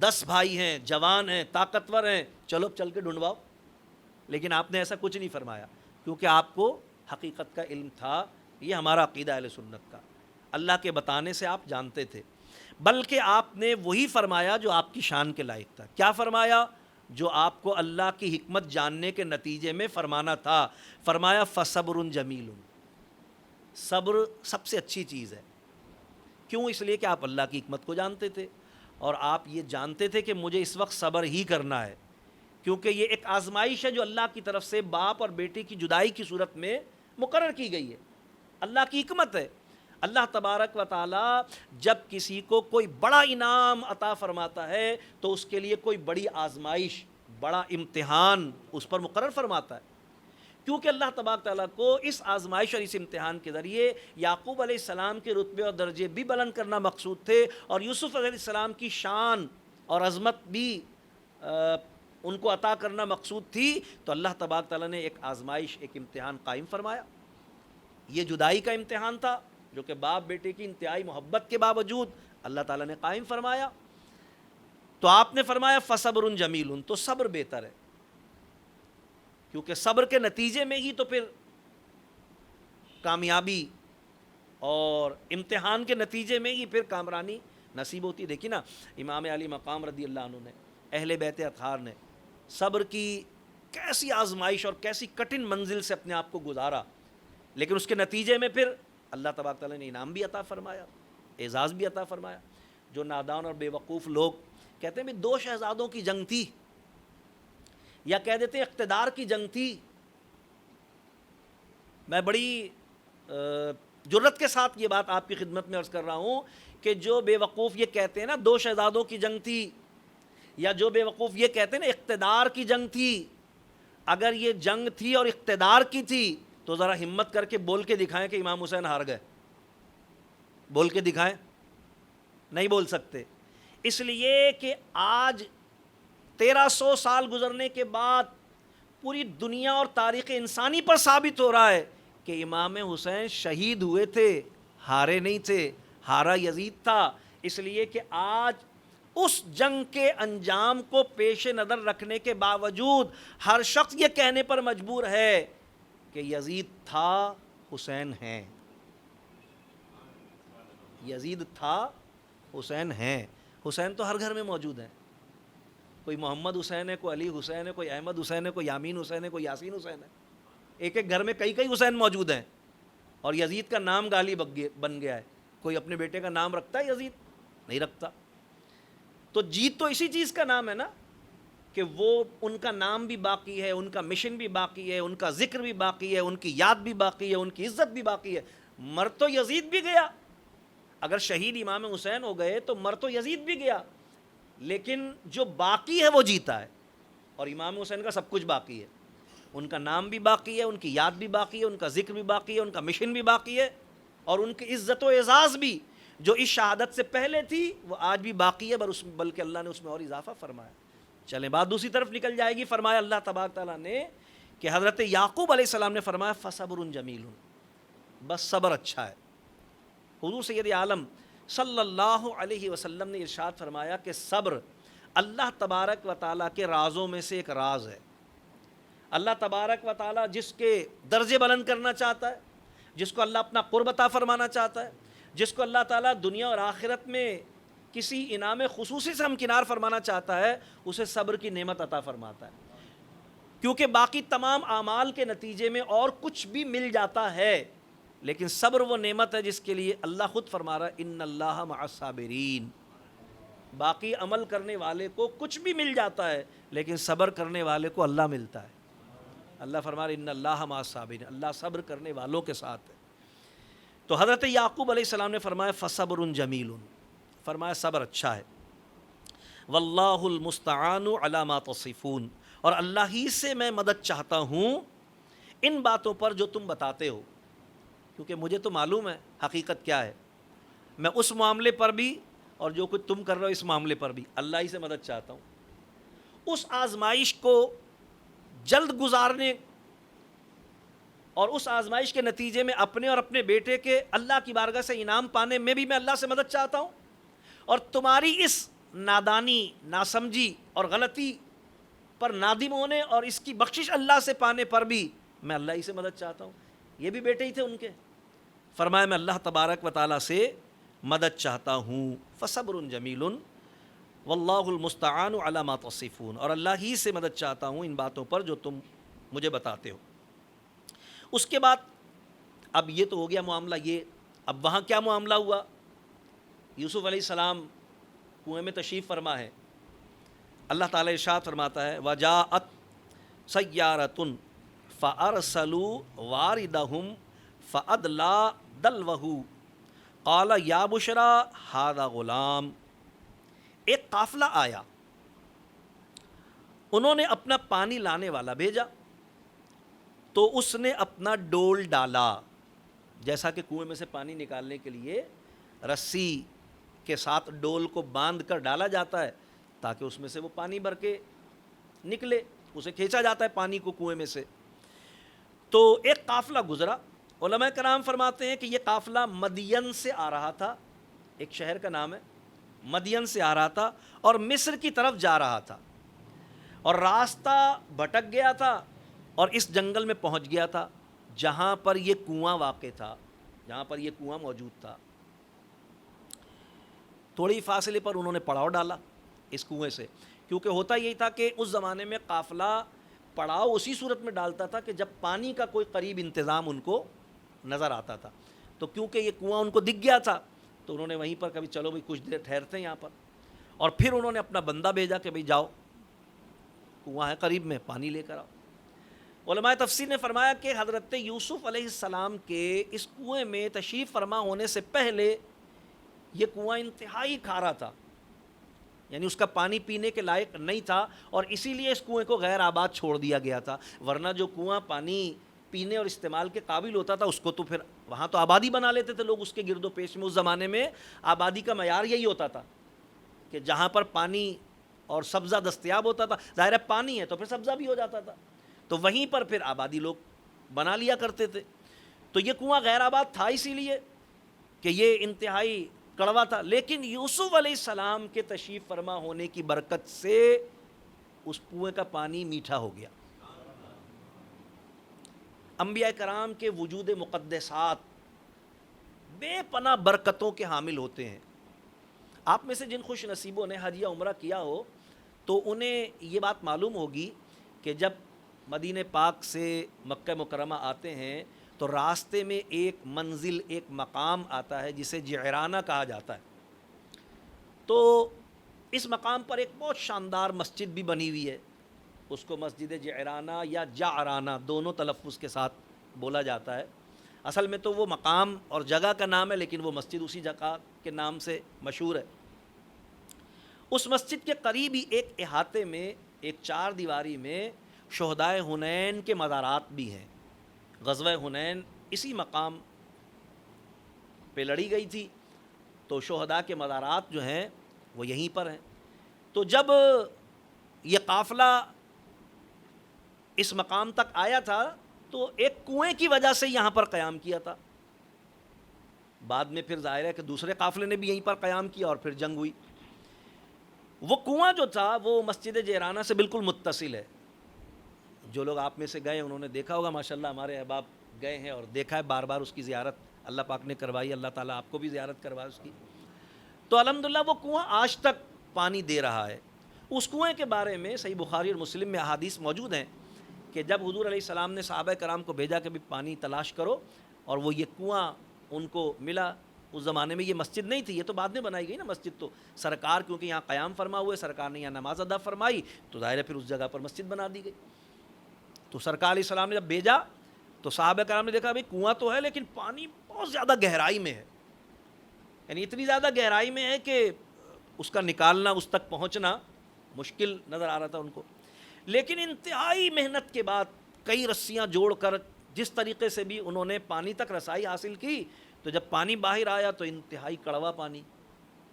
10 بھائی ہیں، جوان ہیں، طاقتور ہیں، چلو چل کے ڈھونڈواؤ، لیکن آپ نے ایسا کچھ نہیں فرمایا، کیونکہ آپ کو حقیقت کا علم تھا۔ یہ ہمارا عقیدہ اہل سنت کا، اللہ کے بتانے سے آپ جانتے تھے، بلکہ آپ نے وہی فرمایا جو آپ کی شان کے لائق تھا۔ کیا فرمایا؟ جو آپ کو اللہ کی حکمت جاننے کے نتیجے میں فرمانا تھا۔ فرمایا فصبر جمیل، صبر سب سے اچھی چیز ہے۔ کیوں؟ اس لیے کہ آپ اللہ کی حکمت کو جانتے تھے، اور آپ یہ جانتے تھے کہ مجھے اس وقت صبر ہی کرنا ہے، کیونکہ یہ ایک آزمائش ہے جو اللہ کی طرف سے باپ اور بیٹی کی جدائی کی صورت میں مقرر کی گئی ہے، اللہ کی حکمت ہے۔ اللہ تبارک و تعالیٰ جب کسی کو کوئی بڑا انعام عطا فرماتا ہے تو اس کے لیے کوئی بڑی آزمائش، بڑا امتحان اس پر مقرر فرماتا ہے، کیونکہ اللہ تبارک تعالیٰ کو اس آزمائش اور اس امتحان کے ذریعے یعقوب علیہ السلام کے رتبے اور درجے بھی بلند کرنا مقصود تھے، اور یوسف علیہ السلام کی شان اور عظمت بھی ان کو عطا کرنا مقصود تھی، تو اللہ تبارک تعالیٰ نے ایک آزمائش، ایک امتحان قائم فرمایا۔ یہ جدائی کا امتحان تھا جو کہ باپ بیٹے کی انتہائی محبت کے باوجود اللہ تعالیٰ نے قائم فرمایا، تو آپ نے فرمایا فصبر جمیل، تو صبر بہتر ہے، کیونکہ صبر کے نتیجے میں ہی تو پھر کامیابی اور امتحان کے نتیجے میں ہی پھر کامرانی نصیب ہوتی۔ دیکھیے نا، امام علی مقام رضی اللہ عنہ نے، اہل بیت اطہار نے صبر کی کیسی آزمائش اور کیسی کٹھن منزل سے اپنے آپ کو گزارا، لیکن اس کے نتیجے میں پھر اللہ تبارک تعالیٰ نے انعام بھی عطا فرمایا، اعزاز بھی عطا فرمایا۔ جو نادان اور بے وقوف لوگ کہتے ہیں بھی 2 شہزادوں کی جنگ تھی، یا کہہ دیتے ہیں اقتدار کی جنگ تھی، میں بڑی جرت کے ساتھ یہ بات آپ کی خدمت میں عرض کر رہا ہوں کہ جو بے وقوف یہ کہتے ہیں نا 2 شہزادوں کی جنگ تھی، یا جو بے وقوف یہ کہتے ہیں نا اقتدار کی جنگ تھی، اگر یہ جنگ تھی اور اقتدار کی تھی تو ذرا ہمت کر کے بول کے دکھائیں کہ امام حسین ہار گئے، بول کے دکھائیں، نہیں بول سکتے، اس لیے کہ آج 1300 سال گزرنے کے بعد پوری دنیا اور تاریخ انسانی پر ثابت ہو رہا ہے کہ امام حسین شہید ہوئے تھے، ہارے نہیں تھے، ہارا یزید تھا، اس لیے کہ آج اس جنگ کے انجام کو پیش نظر رکھنے کے باوجود ہر شخص یہ کہنے پر مجبور ہے کہ یزید تھا، حسین ہیں، یزید تھا، حسین ہیں۔ حسین تو ہر گھر میں موجود ہیں، کوئی محمد حسین ہے، کوئی علی حسین ہے، کوئی احمد حسین ہے، کوئی یامین حسین ہے، کوئی یاسین حسین ہے، ایک ایک گھر میں کئی حسین موجود ہیں، اور یزید کا نام گالی بن گیا ہے۔ کوئی اپنے بیٹے کا نام رکھتا ہے یزید؟ نہیں رکھتا۔ تو جیت تو اسی چیز کا نام ہے نا کہ وہ ان کا نام بھی باقی ہے، ان کا مشن بھی باقی ہے، ان کا ذکر بھی باقی ہے، ان کی یاد بھی باقی ہے، ان کی عزت بھی باقی ہے۔ مر تو یزید بھی گیا، اگر شہید امام حسین ہو گئے تو مر تو یزید بھی گیا، لیکن جو باقی ہے وہ جیتا ہے، اور امام حسین کا سب کچھ باقی ہے، ان کا نام بھی باقی ہے، ان کی یاد بھی باقی ہے، ان کا ذکر بھی باقی ہے، ان کا مشن بھی باقی ہے، اور ان کی عزت و اعزاز بھی جو اس شہادت سے پہلے تھی وہ آج بھی باقی ہے، بلکہ اللہ نے اس میں اور اضافہ فرمایا۔ چلیں بات دوسری طرف نکل جائے گی۔ فرمایا اللہ تبارک تعالیٰ نے کہ حضرت یعقوب علیہ السلام نے فرمایا فصبر جمیل، بس صبر اچھا ہے۔ حضور سید عالم صلی اللہ علیہ وسلم نے ارشاد فرمایا کہ صبر اللہ تبارک و تعالیٰ کے رازوں میں سے ایک راز ہے۔ اللہ تبارک و تعالیٰ جس کے درجے بلند کرنا چاہتا ہے، جس کو اللہ اپنا قرب عطا فرمانا چاہتا ہے، جس کو اللہ تعالیٰ دنیا اور آخرت میں کسی انعام خصوصی سے ہمکنار فرمانا چاہتا ہے، اسے صبر کی نعمت عطا فرماتا ہے، کیونکہ باقی تمام اعمال کے نتیجے میں اور کچھ بھی مل جاتا ہے، لیکن صبر وہ نعمت ہے جس کے لیے اللہ خود فرما رہا ہے ان اللہ مع الصابرین۔ باقی عمل کرنے والے کو کچھ بھی مل جاتا ہے، لیکن صبر کرنے والے کو اللہ ملتا ہے۔ اللہ فرما رہا ہے ان اللہ مع الصابرین، اللہ صبر کرنے والوں کے ساتھ ہے۔ تو حضرت یعقوب علیہ السلام نے فرمایا فصبر جمیل، فرمایا صبر اچھا ہے، واللہ المستعان علی ما تصفون، اور اللہ ہی سے میں مدد چاہتا ہوں ان باتوں پر جو تم بتاتے ہو، کیونکہ مجھے تو معلوم ہے حقیقت کیا ہے، میں اس معاملے پر بھی اور جو کچھ تم کر رہے ہو اس معاملے پر بھی اللہ ہی سے مدد چاہتا ہوں۔ اس آزمائش کو جلد گزارنے اور اس آزمائش کے نتیجے میں اپنے اور اپنے بیٹے کے اللہ کی بارگاہ سے انعام پانے میں بھی میں اللہ سے مدد چاہتا ہوں، اور تمہاری اس نادانی، ناسمجھی اور غلطی پر نادم ہونے اور اس کی بخشش اللہ سے پانے پر بھی میں اللہ ہی سے مدد چاہتا ہوں۔ یہ بھی بیٹے ہی تھے ان کے، فرمایا میں اللہ تبارک و تعالیٰ سے مدد چاہتا ہوں، فصبر جمیل واللہ المستعان علی ما تصفون، اور اللہ ہی سے مدد چاہتا ہوں ان باتوں پر جو تم مجھے بتاتے ہو۔ اس کے بعد اب یہ تو ہو گیا معاملہ یہ، اب وہاں کیا معاملہ ہوا؟ یوسف علیہ السلام کنویں میں تشریف فرما ہے، اللہ تعالیٰ ارشاد فرماتا ہے وجاءت سیارۃ فارسلوا واردہم فادلی دلوہ قال یا بشرا ھذا غلام، ایک قافلہ آیا، انہوں نے اپنا پانی لانے والا بھیجا، تو اس نے اپنا ڈول ڈالا، جیسا کہ کنویں میں سے پانی نکالنے کے لیے رسی کے ساتھ ڈول کو باندھ کر ڈالا جاتا ہے تاکہ اس میں سے وہ پانی بھر کے نکلے، اسے کھینچا جاتا ہے پانی کو کنویں میں سے۔ تو ایک قافلہ گزرا، علماء کرام فرماتے ہیں کہ یہ قافلہ مدین سے آ رہا تھا، ایک شہر کا نام ہے، مدین سے آ رہا تھا اور مصر کی طرف جا رہا تھا، اور راستہ بھٹک گیا تھا اور اس جنگل میں پہنچ گیا تھا جہاں پر یہ کنواں واقع تھا، جہاں پر یہ کنواں موجود تھا۔ تھوڑی فاصلے پر انہوں نے پڑاؤ ڈالا اس کنویں سے، کیونکہ ہوتا یہی تھا کہ اس زمانے میں قافلہ پڑاؤ اسی صورت میں ڈالتا تھا کہ جب پانی کا کوئی قریب انتظام ان کو نظر آتا تھا۔ تو کیونکہ یہ کنواں ان کو دکھ گیا تھا تو انہوں نے وہیں پر کبھی چلو بھائی کچھ دیر ٹھہرتے ہیں یہاں پر، اور پھر انہوں نے اپنا بندہ بھیجا کہ بھائی جاؤ کنواں ہے قریب میں، پانی لے کر آؤ۔ علماء تفسیر نے فرمایا کہ حضرت یوسف علیہ السلام کے اس کنویں میں تشریف فرما ہونے سے پہلے یہ کنواں انتہائی کھارا تھا، یعنی اس کا پانی پینے کے لائق نہیں تھا، اور اسی لیے اس کنویں کو غیر آباد چھوڑ دیا گیا تھا، ورنہ جو کنواں پانی پینے اور استعمال کے قابل ہوتا تھا اس کو تو پھر وہاں تو آبادی بنا لیتے تھے لوگ اس کے گرد و پیش میں۔ اس زمانے میں آبادی کا معیار یہی ہوتا تھا کہ جہاں پر پانی اور سبزہ دستیاب ہوتا تھا، ظاہر ہے پانی ہے تو پھر سبزہ بھی ہو جاتا تھا، تو وہیں پر پھر آبادی لوگ بنا لیا کرتے تھے۔ تو یہ کنواں غیر آباد تھا اسی لیے کہ یہ انتہائی کڑوا تھا، لیکن یوسف علیہ السلام کے تشریف فرما ہونے کی برکت سے اس کنویں کا پانی میٹھا ہو گیا۔ انبیاء کرام کے وجود مقدسات بے پناہ برکتوں کے حامل ہوتے ہیں۔ آپ میں سے جن خوش نصیبوں نے حج یا عمرہ کیا ہو تو انہیں یہ بات معلوم ہوگی کہ جب مدینہ پاک سے مکہ مکرمہ آتے ہیں تو راستے میں ایک منزل، ایک مقام آتا ہے جسے جعرانہ کہا جاتا ہے۔ تو اس مقام پر ایک بہت شاندار مسجد بھی بنی ہوئی ہے، اس کو مسجد جعرانہ یا جعرانہ دونوں تلفظ کے ساتھ بولا جاتا ہے۔ اصل میں تو وہ مقام اور جگہ کا نام ہے، لیکن وہ مسجد اسی جگہ کے نام سے مشہور ہے۔ اس مسجد کے قریب ہی ایک احاطے میں، ایک چار دیواری میں شہدائے حنین کے مزارات بھی ہیں۔ غزوہ حنین اسی مقام پہ لڑی گئی تھی، تو شہداء کے مزارات جو ہیں وہ یہیں پر ہیں۔ تو جب یہ قافلہ اس مقام تک آیا تھا تو ایک کنویں کی وجہ سے یہاں پر قیام کیا تھا، بعد میں پھر ظاہر ہے کہ دوسرے قافلے نے بھی یہیں پر قیام کیا اور پھر جنگ ہوئی۔ وہ کنواں جو تھا وہ مسجد جعرانہ سے بالکل متصل ہے۔ جو لوگ آپ میں سے گئے انہوں نے دیکھا ہوگا، ماشاءاللہ ہمارے احباب گئے ہیں اور دیکھا ہے، بار بار اس کی زیارت اللہ پاک نے کروائی، اللہ تعالیٰ آپ کو بھی زیارت کروائے اس کی۔ تو الحمدللہ وہ کنواں آج تک پانی دے رہا ہے۔ اس کنویں کے بارے میں صحیح بخاری اور مسلم میں احادیث موجود ہیں کہ جب حضور علیہ السلام نے صحابہ کرام کو بھیجا کہ بھی پانی تلاش کرو، اور وہ یہ کنواں ان کو ملا۔ اس زمانے میں یہ مسجد نہیں تھی، یہ تو بعد میں بنائی گئی نا مسجد، تو سرکار کیونکہ یہاں قیام فرما ہوئے، سرکار نے یہاں نماز ادا فرمائی تو ظاہر ہے پھر اس جگہ پر مسجد بنا دی گئی۔ تو سرکار علیہ السلام نے جب بھیجا تو صحابہ کرام نے دیکھا بھئی کنواں تو ہے لیکن پانی بہت زیادہ گہرائی میں ہے، یعنی اتنی زیادہ گہرائی میں ہے کہ اس کا نکالنا، اس تک پہنچنا مشکل نظر آ رہا تھا ان کو۔ لیکن انتہائی محنت کے بعد کئی رسیاں جوڑ کر جس طریقے سے بھی انہوں نے پانی تک رسائی حاصل کی، تو جب پانی باہر آیا تو انتہائی کڑوا پانی،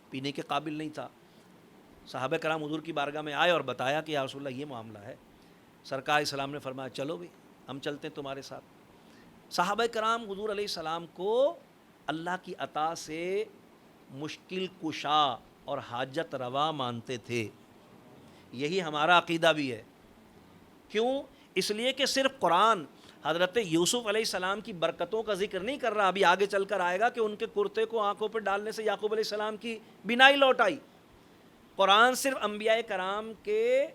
پینے کے قابل نہیں تھا۔ صحابہ کرام حضور کی بارگاہ میں آئے اور بتایا کہ یا رسول اللہ یہ معاملہ ہے۔ سرکار علیہ السلام نے فرمایا چلو بھی ہم چلتے ہیں تمہارے ساتھ۔ صحابہ کرام حضور علیہ السلام کو اللہ کی عطا سے مشکل کشا اور حاجت روا مانتے تھے۔ یہی ہمارا عقیدہ بھی ہے۔ کیوں؟ اس لیے کہ صرف قرآن حضرت یوسف علیہ السلام کی برکتوں کا ذکر نہیں کر رہا، ابھی آگے چل کر آئے گا کہ ان کے کرتے کو آنکھوں پر ڈالنے سے یعقوب علیہ السلام کی بینائی لوٹ آئی۔ قرآن صرف انبیاء کرام کے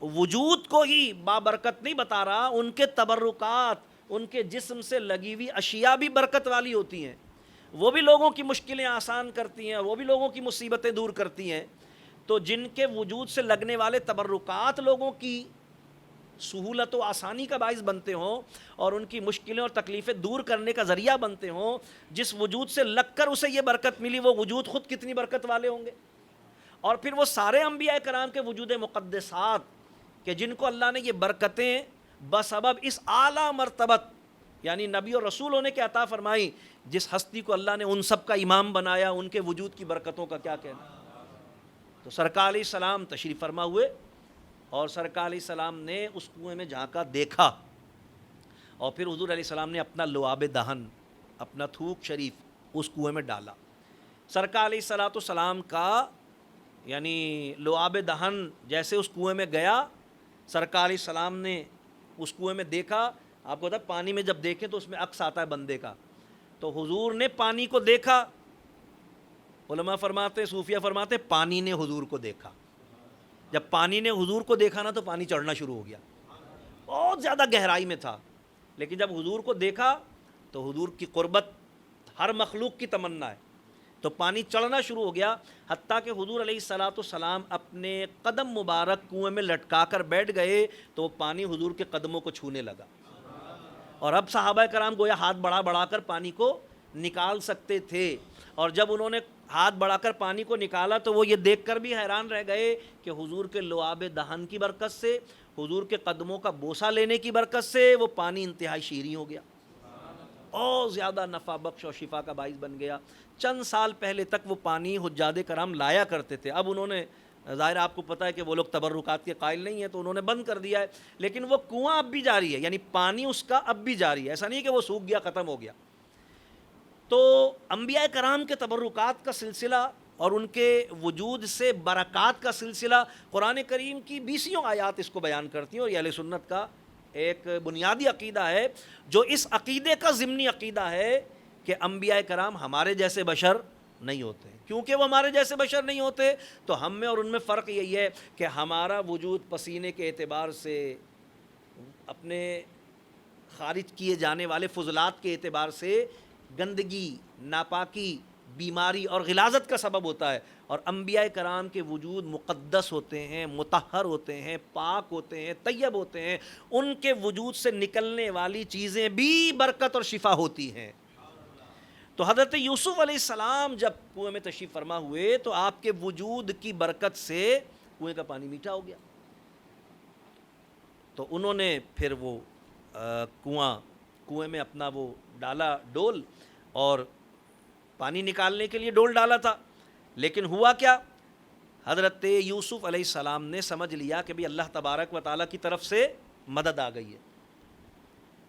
وجود کو ہی بابرکت نہیں بتا رہا، ان کے تبرکات، ان کے جسم سے لگی ہوئی اشیاء بھی برکت والی ہوتی ہیں، وہ بھی لوگوں کی مشکلیں آسان کرتی ہیں، وہ بھی لوگوں کی مصیبتیں دور کرتی ہیں۔ تو جن کے وجود سے لگنے والے تبرکات لوگوں کی سہولت و آسانی کا باعث بنتے ہوں اور ان کی مشکلیں اور تکلیفیں دور کرنے کا ذریعہ بنتے ہوں، جس وجود سے لگ کر اسے یہ برکت ملی، وہ وجود خود کتنی برکت والے ہوں گے۔ اور پھر وہ سارے انبیاء کرام کے وجود مقدسات کہ جن کو اللہ نے یہ برکتیں بسبب اس اعلیٰ مرتبت یعنی نبی اور رسول ہونے کے عطا فرمائی جس ہستی کو اللہ نے ان سب کا امام بنایا، ان کے وجود کی برکتوں کا کیا کہنا۔ تو سرکار علیہ السلام تشریف فرما ہوئے اور سرکار علیہ السلام نے اس کنویں میں جھانکا، دیکھا، اور پھر حضور علیہ السلام نے اپنا لعاب دہن، اپنا تھوک شریف اس کنویں میں ڈالا۔ سرکار علیہ الصلوۃ والسلام کا یعنی لعاب دہن جیسے اس کنویں میں گیا، سرکار علیہ السلام نے اس کنویں میں دیکھا۔ آپ کو پتہ ہے پانی میں جب دیکھیں تو اس میں عکس آتا ہے بندے کا، تو حضور نے پانی کو دیکھا۔ علماء فرماتے، صوفیہ فرماتے، پانی نے حضور کو دیکھا۔ جب پانی نے حضور کو دیکھا نا تو پانی چڑھنا شروع ہو گیا، بہت زیادہ گہرائی میں تھا، لیکن جب حضور کو دیکھا تو حضور کی قربت ہر مخلوق کی تمنا ہے، تو پانی چڑھنا شروع ہو گیا، حتیٰ کہ حضور علیہ الصلوۃ والسلام اپنے قدم مبارک کنویں میں لٹکا کر بیٹھ گئے تو وہ پانی حضور کے قدموں کو چھونے لگا، اور اب صحابہ کرام گویا ہاتھ بڑھا بڑھا کر پانی کو نکال سکتے تھے، اور جب انہوں نے ہاتھ بڑھا کر پانی کو نکالا تو وہ یہ دیکھ کر بھی حیران رہ گئے کہ حضور کے لعاب دہن کی برکت سے، حضور کے قدموں کا بوسہ لینے کی برکت سے وہ پانی انتہائی شیریں ہو گیا، اور زیادہ نفع بخش اور شفا کا باعث بن گیا۔ چند سال پہلے تک وہ پانی حجاج کرام لایا کرتے تھے، اب انہوں نے ظاہر آپ کو پتہ ہے کہ وہ لوگ تبرکات کے قائل نہیں ہیں تو انہوں نے بند کر دیا ہے، لیکن وہ کنواں اب بھی جاری ہے، یعنی پانی اس کا اب بھی جاری ہے، ایسا نہیں کہ وہ سوکھ گیا ختم ہو گیا۔ تو انبیاء کرام کے تبرکات کا سلسلہ اور ان کے وجود سے برکات کا سلسلہ قرآن کریم کی 20 آیات اس کو بیان کرتی ہیں، اور یہ اہل سنت کا ایک بنیادی عقیدہ ہے، جو اس عقیدے کا ضمنی عقیدہ ہے کہ انبیاء کرام ہمارے جیسے بشر نہیں ہوتے۔ کیونکہ وہ ہمارے جیسے بشر نہیں ہوتے تو ہم میں اور ان میں فرق یہی ہے کہ ہمارا وجود پسینے کے اعتبار سے، اپنے خارج کیے جانے والے فضلات کے اعتبار سے گندگی، ناپاکی، بیماری اور غلاظت کا سبب ہوتا ہے، اور انبیاء کرام کے وجود مقدس ہوتے ہیں، مطہر ہوتے ہیں، پاک ہوتے ہیں، طیب ہوتے ہیں، ان کے وجود سے نکلنے والی چیزیں بھی برکت اور شفا ہوتی ہیں۔ تو حضرت یوسف علیہ السلام جب کنویں میں تشریف فرما ہوئے تو آپ کے وجود کی برکت سے کنویں کا پانی میٹھا ہو گیا، تو انہوں نے پھر وہ کنویں میں اپنا وہ ڈالا ڈول، اور پانی نکالنے کے لیے ڈول ڈالا تھا، لیکن ہوا کیا، حضرت یوسف علیہ السلام نے سمجھ لیا کہ بھی اللہ تبارک و تعالیٰ کی طرف سے مدد آ گئی ہے،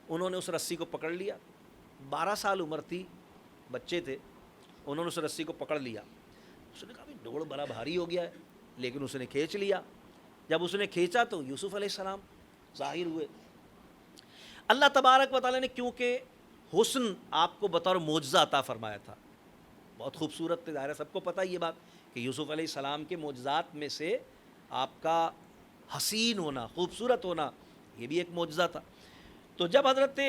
انہوں نے اس رسی کو پکڑ لیا، 12 سال عمر تھی، بچے تھے، انہوں نے اس رسی کو پکڑ لیا، اس نے کہا بھی ڈول بڑا بھاری ہو گیا ہے، لیکن اس نے کھینچ لیا، جب اس نے کھینچا تو یوسف علیہ السلام ظاہر ہوئے۔ اللہ تبارک و تعالیٰ نے کیونکہ حسن آپ کو بطور معجزہ عطا فرمایا تھا، بہت خوبصورت تھے، ظاہر ہے سب کو پتہ یہ بات کہ یوسف علیہ السلام کے معجزات میں سے آپ کا حسین ہونا، خوبصورت ہونا، یہ بھی ایک معجزہ تھا۔ تو جب حضرت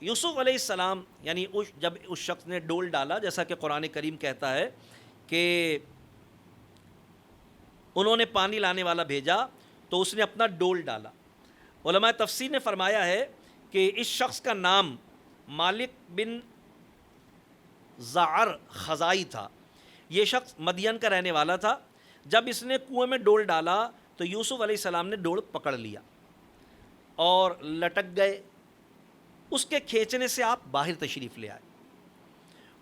یوسف علیہ السلام یعنی جب اس شخص نے ڈول ڈالا، جیسا کہ قرآن کریم کہتا ہے کہ انہوں نے پانی لانے والا بھیجا تو اس نے اپنا ڈول ڈالا، علماء تفسیر نے فرمایا ہے کہ اس شخص کا نام مالک بن زعر خزائی تھا، یہ شخص مدین کا رہنے والا تھا۔ جب اس نے کنویں میں ڈول ڈالا تو یوسف علیہ السلام نے ڈول پکڑ لیا اور لٹک گئے، اس کے کھینچنے سے آپ باہر تشریف لے آئے،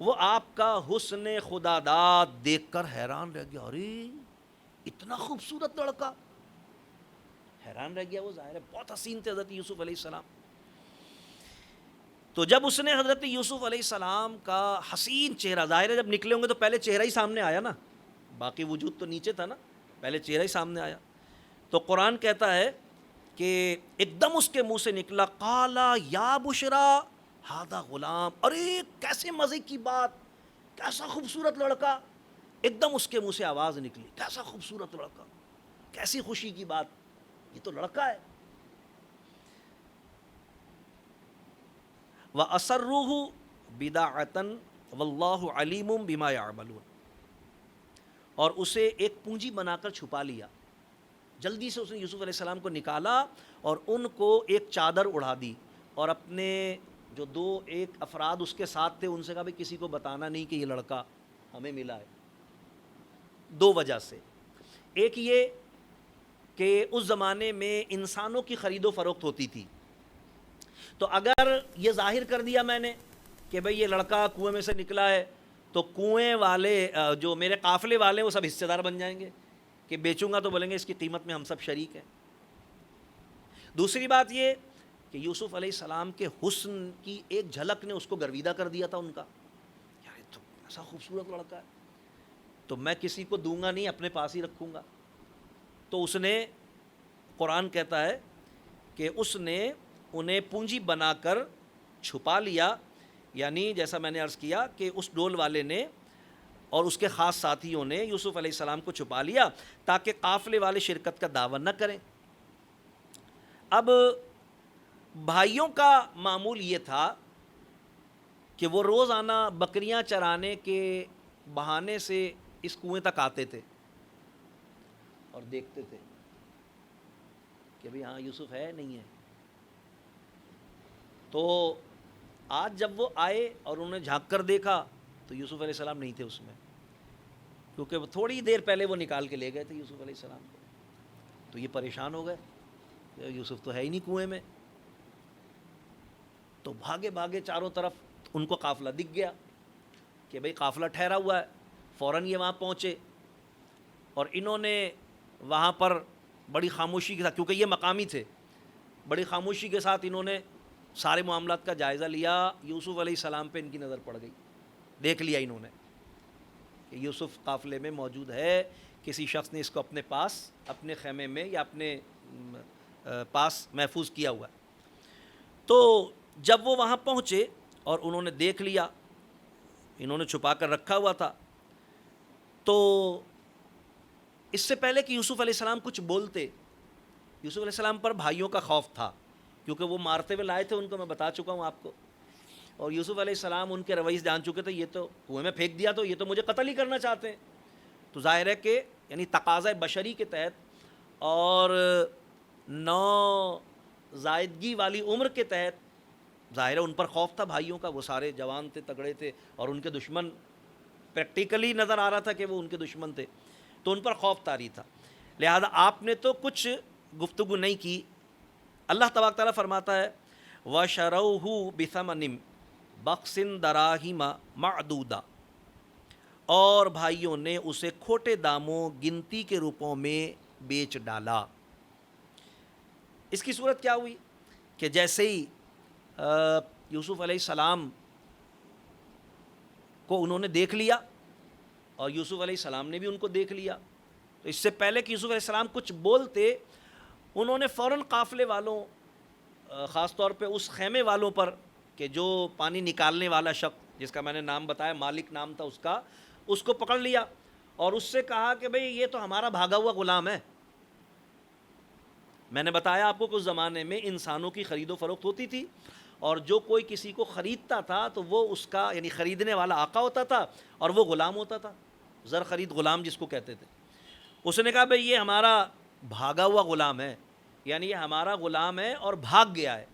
وہ آپ کا حسن خدا داد دیکھ کر حیران رہ گیا، ارے اتنا خوبصورت لڑکا، حیران رہ گیا وہ، ظاہر ہے بہت حسین تھے حضرت یوسف علیہ السلام۔ تو جب اس نے حضرت یوسف علیہ السلام کا حسین چہرہ، ظاہر ہے جب نکلے ہوں گے تو پہلے چہرہ ہی سامنے آیا نا، باقی وجود تو نیچے تھا نا، پہلے چہرہ ہی سامنے آیا، تو قرآن کہتا ہے کہ ایک دم اس کے منہ سے نکلا، قالا یا بشرا ہذا غلام، ارے کیسے مزے کی بات، کیسا خوبصورت لڑکا، ایک دم اس کے منہ سے آواز نکلی، کیسا خوبصورت لڑکا، کیسی خوشی کی بات، یہ تو لڑکا ہے۔ وَأَسَرُّوهُ بِدَاعَةً وَاللَّهُ عَلِيمٌ بِمَا يَعْمَلُونَ، اور اسے ایک پونجی بنا کر چھپا لیا، جلدی سے اس نے یوسف علیہ السلام کو نکالا اور ان کو ایک چادر اڑا دی، اور اپنے جو ایک افراد اس کے ساتھ تھے ان سے کہا بھی کسی کو بتانا نہیں کہ یہ لڑکا ہمیں ملا ہے، 2 وجہ سے، ایک یہ کہ اس زمانے میں انسانوں کی خرید و فروخت ہوتی تھی، تو اگر یہ ظاہر کر دیا میں نے کہ بھئی یہ لڑکا کنویں میں سے نکلا ہے، تو کنویں والے جو میرے قافلے والے ہیں وہ سب حصے دار بن جائیں گے، کہ بیچوں گا تو بولیں گے اس کی قیمت میں ہم سب شریک ہیں۔ دوسری بات یہ کہ یوسف علیہ السلام کے حسن کی ایک جھلک نے اس کو گرویدہ کر دیا تھا ان کا، یار یہ تو ایسا خوبصورت لڑکا ہے، تو میں کسی کو دوں گا نہیں، اپنے پاس ہی رکھوں گا۔ تو اس نے، قرآن کہتا ہے کہ اس نے انہیں پونجی بنا کر چھپا لیا، یعنی جیسا میں نے عرض کیا کہ اس ڈول والے نے اور اس کے خاص ساتھیوں نے یوسف علیہ السلام کو چھپا لیا تاکہ قافلے والے شرکت کا دعویٰ نہ کریں۔ اب بھائیوں کا معمول یہ تھا کہ وہ روزانہ بکریاں چرانے کے بہانے سے اس کنویں تک آتے تھے اور دیکھتے تھے کہ بھئی ہاں یوسف ہے نہیں ہے۔ تو آج جب وہ آئے اور انہوں نے جھانک کر دیکھا تو یوسف علیہ السلام نہیں تھے اس میں، کیونکہ تھوڑی دیر پہلے وہ نکال کے لے گئے تھے یوسف علیہ السلام کو۔ تو یہ پریشان ہو گئے کہ یوسف تو ہے ہی نہیں کنویں میں۔ تو بھاگے بھاگے چاروں طرف ان کو قافلہ دکھ گیا کہ بھئی قافلہ ٹھہرا ہوا ہے، فوراً یہ وہاں پہنچے اور انہوں نے وہاں پر بڑی خاموشی کے ساتھ، کیونکہ یہ مقامی تھے، بڑی خاموشی کے ساتھ انہوں نے سارے معاملات کا جائزہ لیا۔ یوسف علیہ السلام پہ ان کی نظر پڑ گئی، دیکھ لیا انہوں نے کہ یوسف قافلے میں موجود ہے، کسی شخص نے اس کو اپنے پاس، اپنے خیمے میں یا اپنے پاس محفوظ کیا ہوا ہے۔ تو جب وہ وہاں پہنچے اور انہوں نے دیکھ لیا، انہوں نے چھپا کر رکھا ہوا تھا، تو اس سے پہلے کہ یوسف علیہ السلام کچھ بولتے، یوسف علیہ السلام پر بھائیوں کا خوف تھا، کیونکہ وہ مارتے ہوئے لائے تھے ان کو، میں بتا چکا ہوں آپ کو، اور یوسف علیہ السلام ان کے رویے جان چکے تھے، یہ تو کنویں میں پھینک دیا تو یہ تو مجھے قتل ہی کرنا چاہتے ہیں۔ تو ظاہر ہے کہ یعنی تقاضۂ بشری کے تحت اور نو زائدگی والی عمر کے تحت ظاہر ہے ان پر خوف تھا بھائیوں کا، وہ سارے جوان تھے، تگڑے تھے، اور ان کے دشمن پریکٹیکلی نظر آ رہا تھا کہ وہ ان کے دشمن تھے، تو ان پر خوف طاری تھا۔ لہذا آپ نے تو کچھ گفتگو نہیں کی۔ اللہ تبارک تعالیٰ فرماتا ہے وَشَرَوْهُ بِثَمَنٍ بَخْسٍ دَرَاهِمَ مَعْدُودَةٍ، اور بھائیوں نے اسے کھوٹے داموں گنتی کے روپوں میں بیچ ڈالا۔ اس کی صورت کیا ہوئی کہ جیسے ہی یوسف علیہ السلام کو انہوں نے دیکھ لیا اور یوسف علیہ السلام نے بھی ان کو دیکھ لیا، تو اس سے پہلے کہ یوسف علیہ السلام کچھ بولتے، انہوں نے فوراً قافلے والوں، خاص طور پہ اس خیمے والوں پر کہ جو پانی نکالنے والا شخص جس کا میں نے نام بتایا، مالک نام تھا اس کا، اس کو پکڑ لیا اور اس سے کہا کہ بھئی یہ تو ہمارا بھاگا ہوا غلام ہے۔ میں نے بتایا آپ کو کہ اس زمانے میں انسانوں کی خرید و فروخت ہوتی تھی، اور جو کوئی کسی کو خریدتا تھا تو وہ اس کا یعنی خریدنے والا آقا ہوتا تھا اور وہ غلام ہوتا تھا، زر خرید غلام جس کو کہتے تھے۔ اس نے کہا بھئی یہ ہمارا بھاگا ہوا غلام ہے، یعنی یہ ہمارا غلام ہے اور بھاگ گیا ہے۔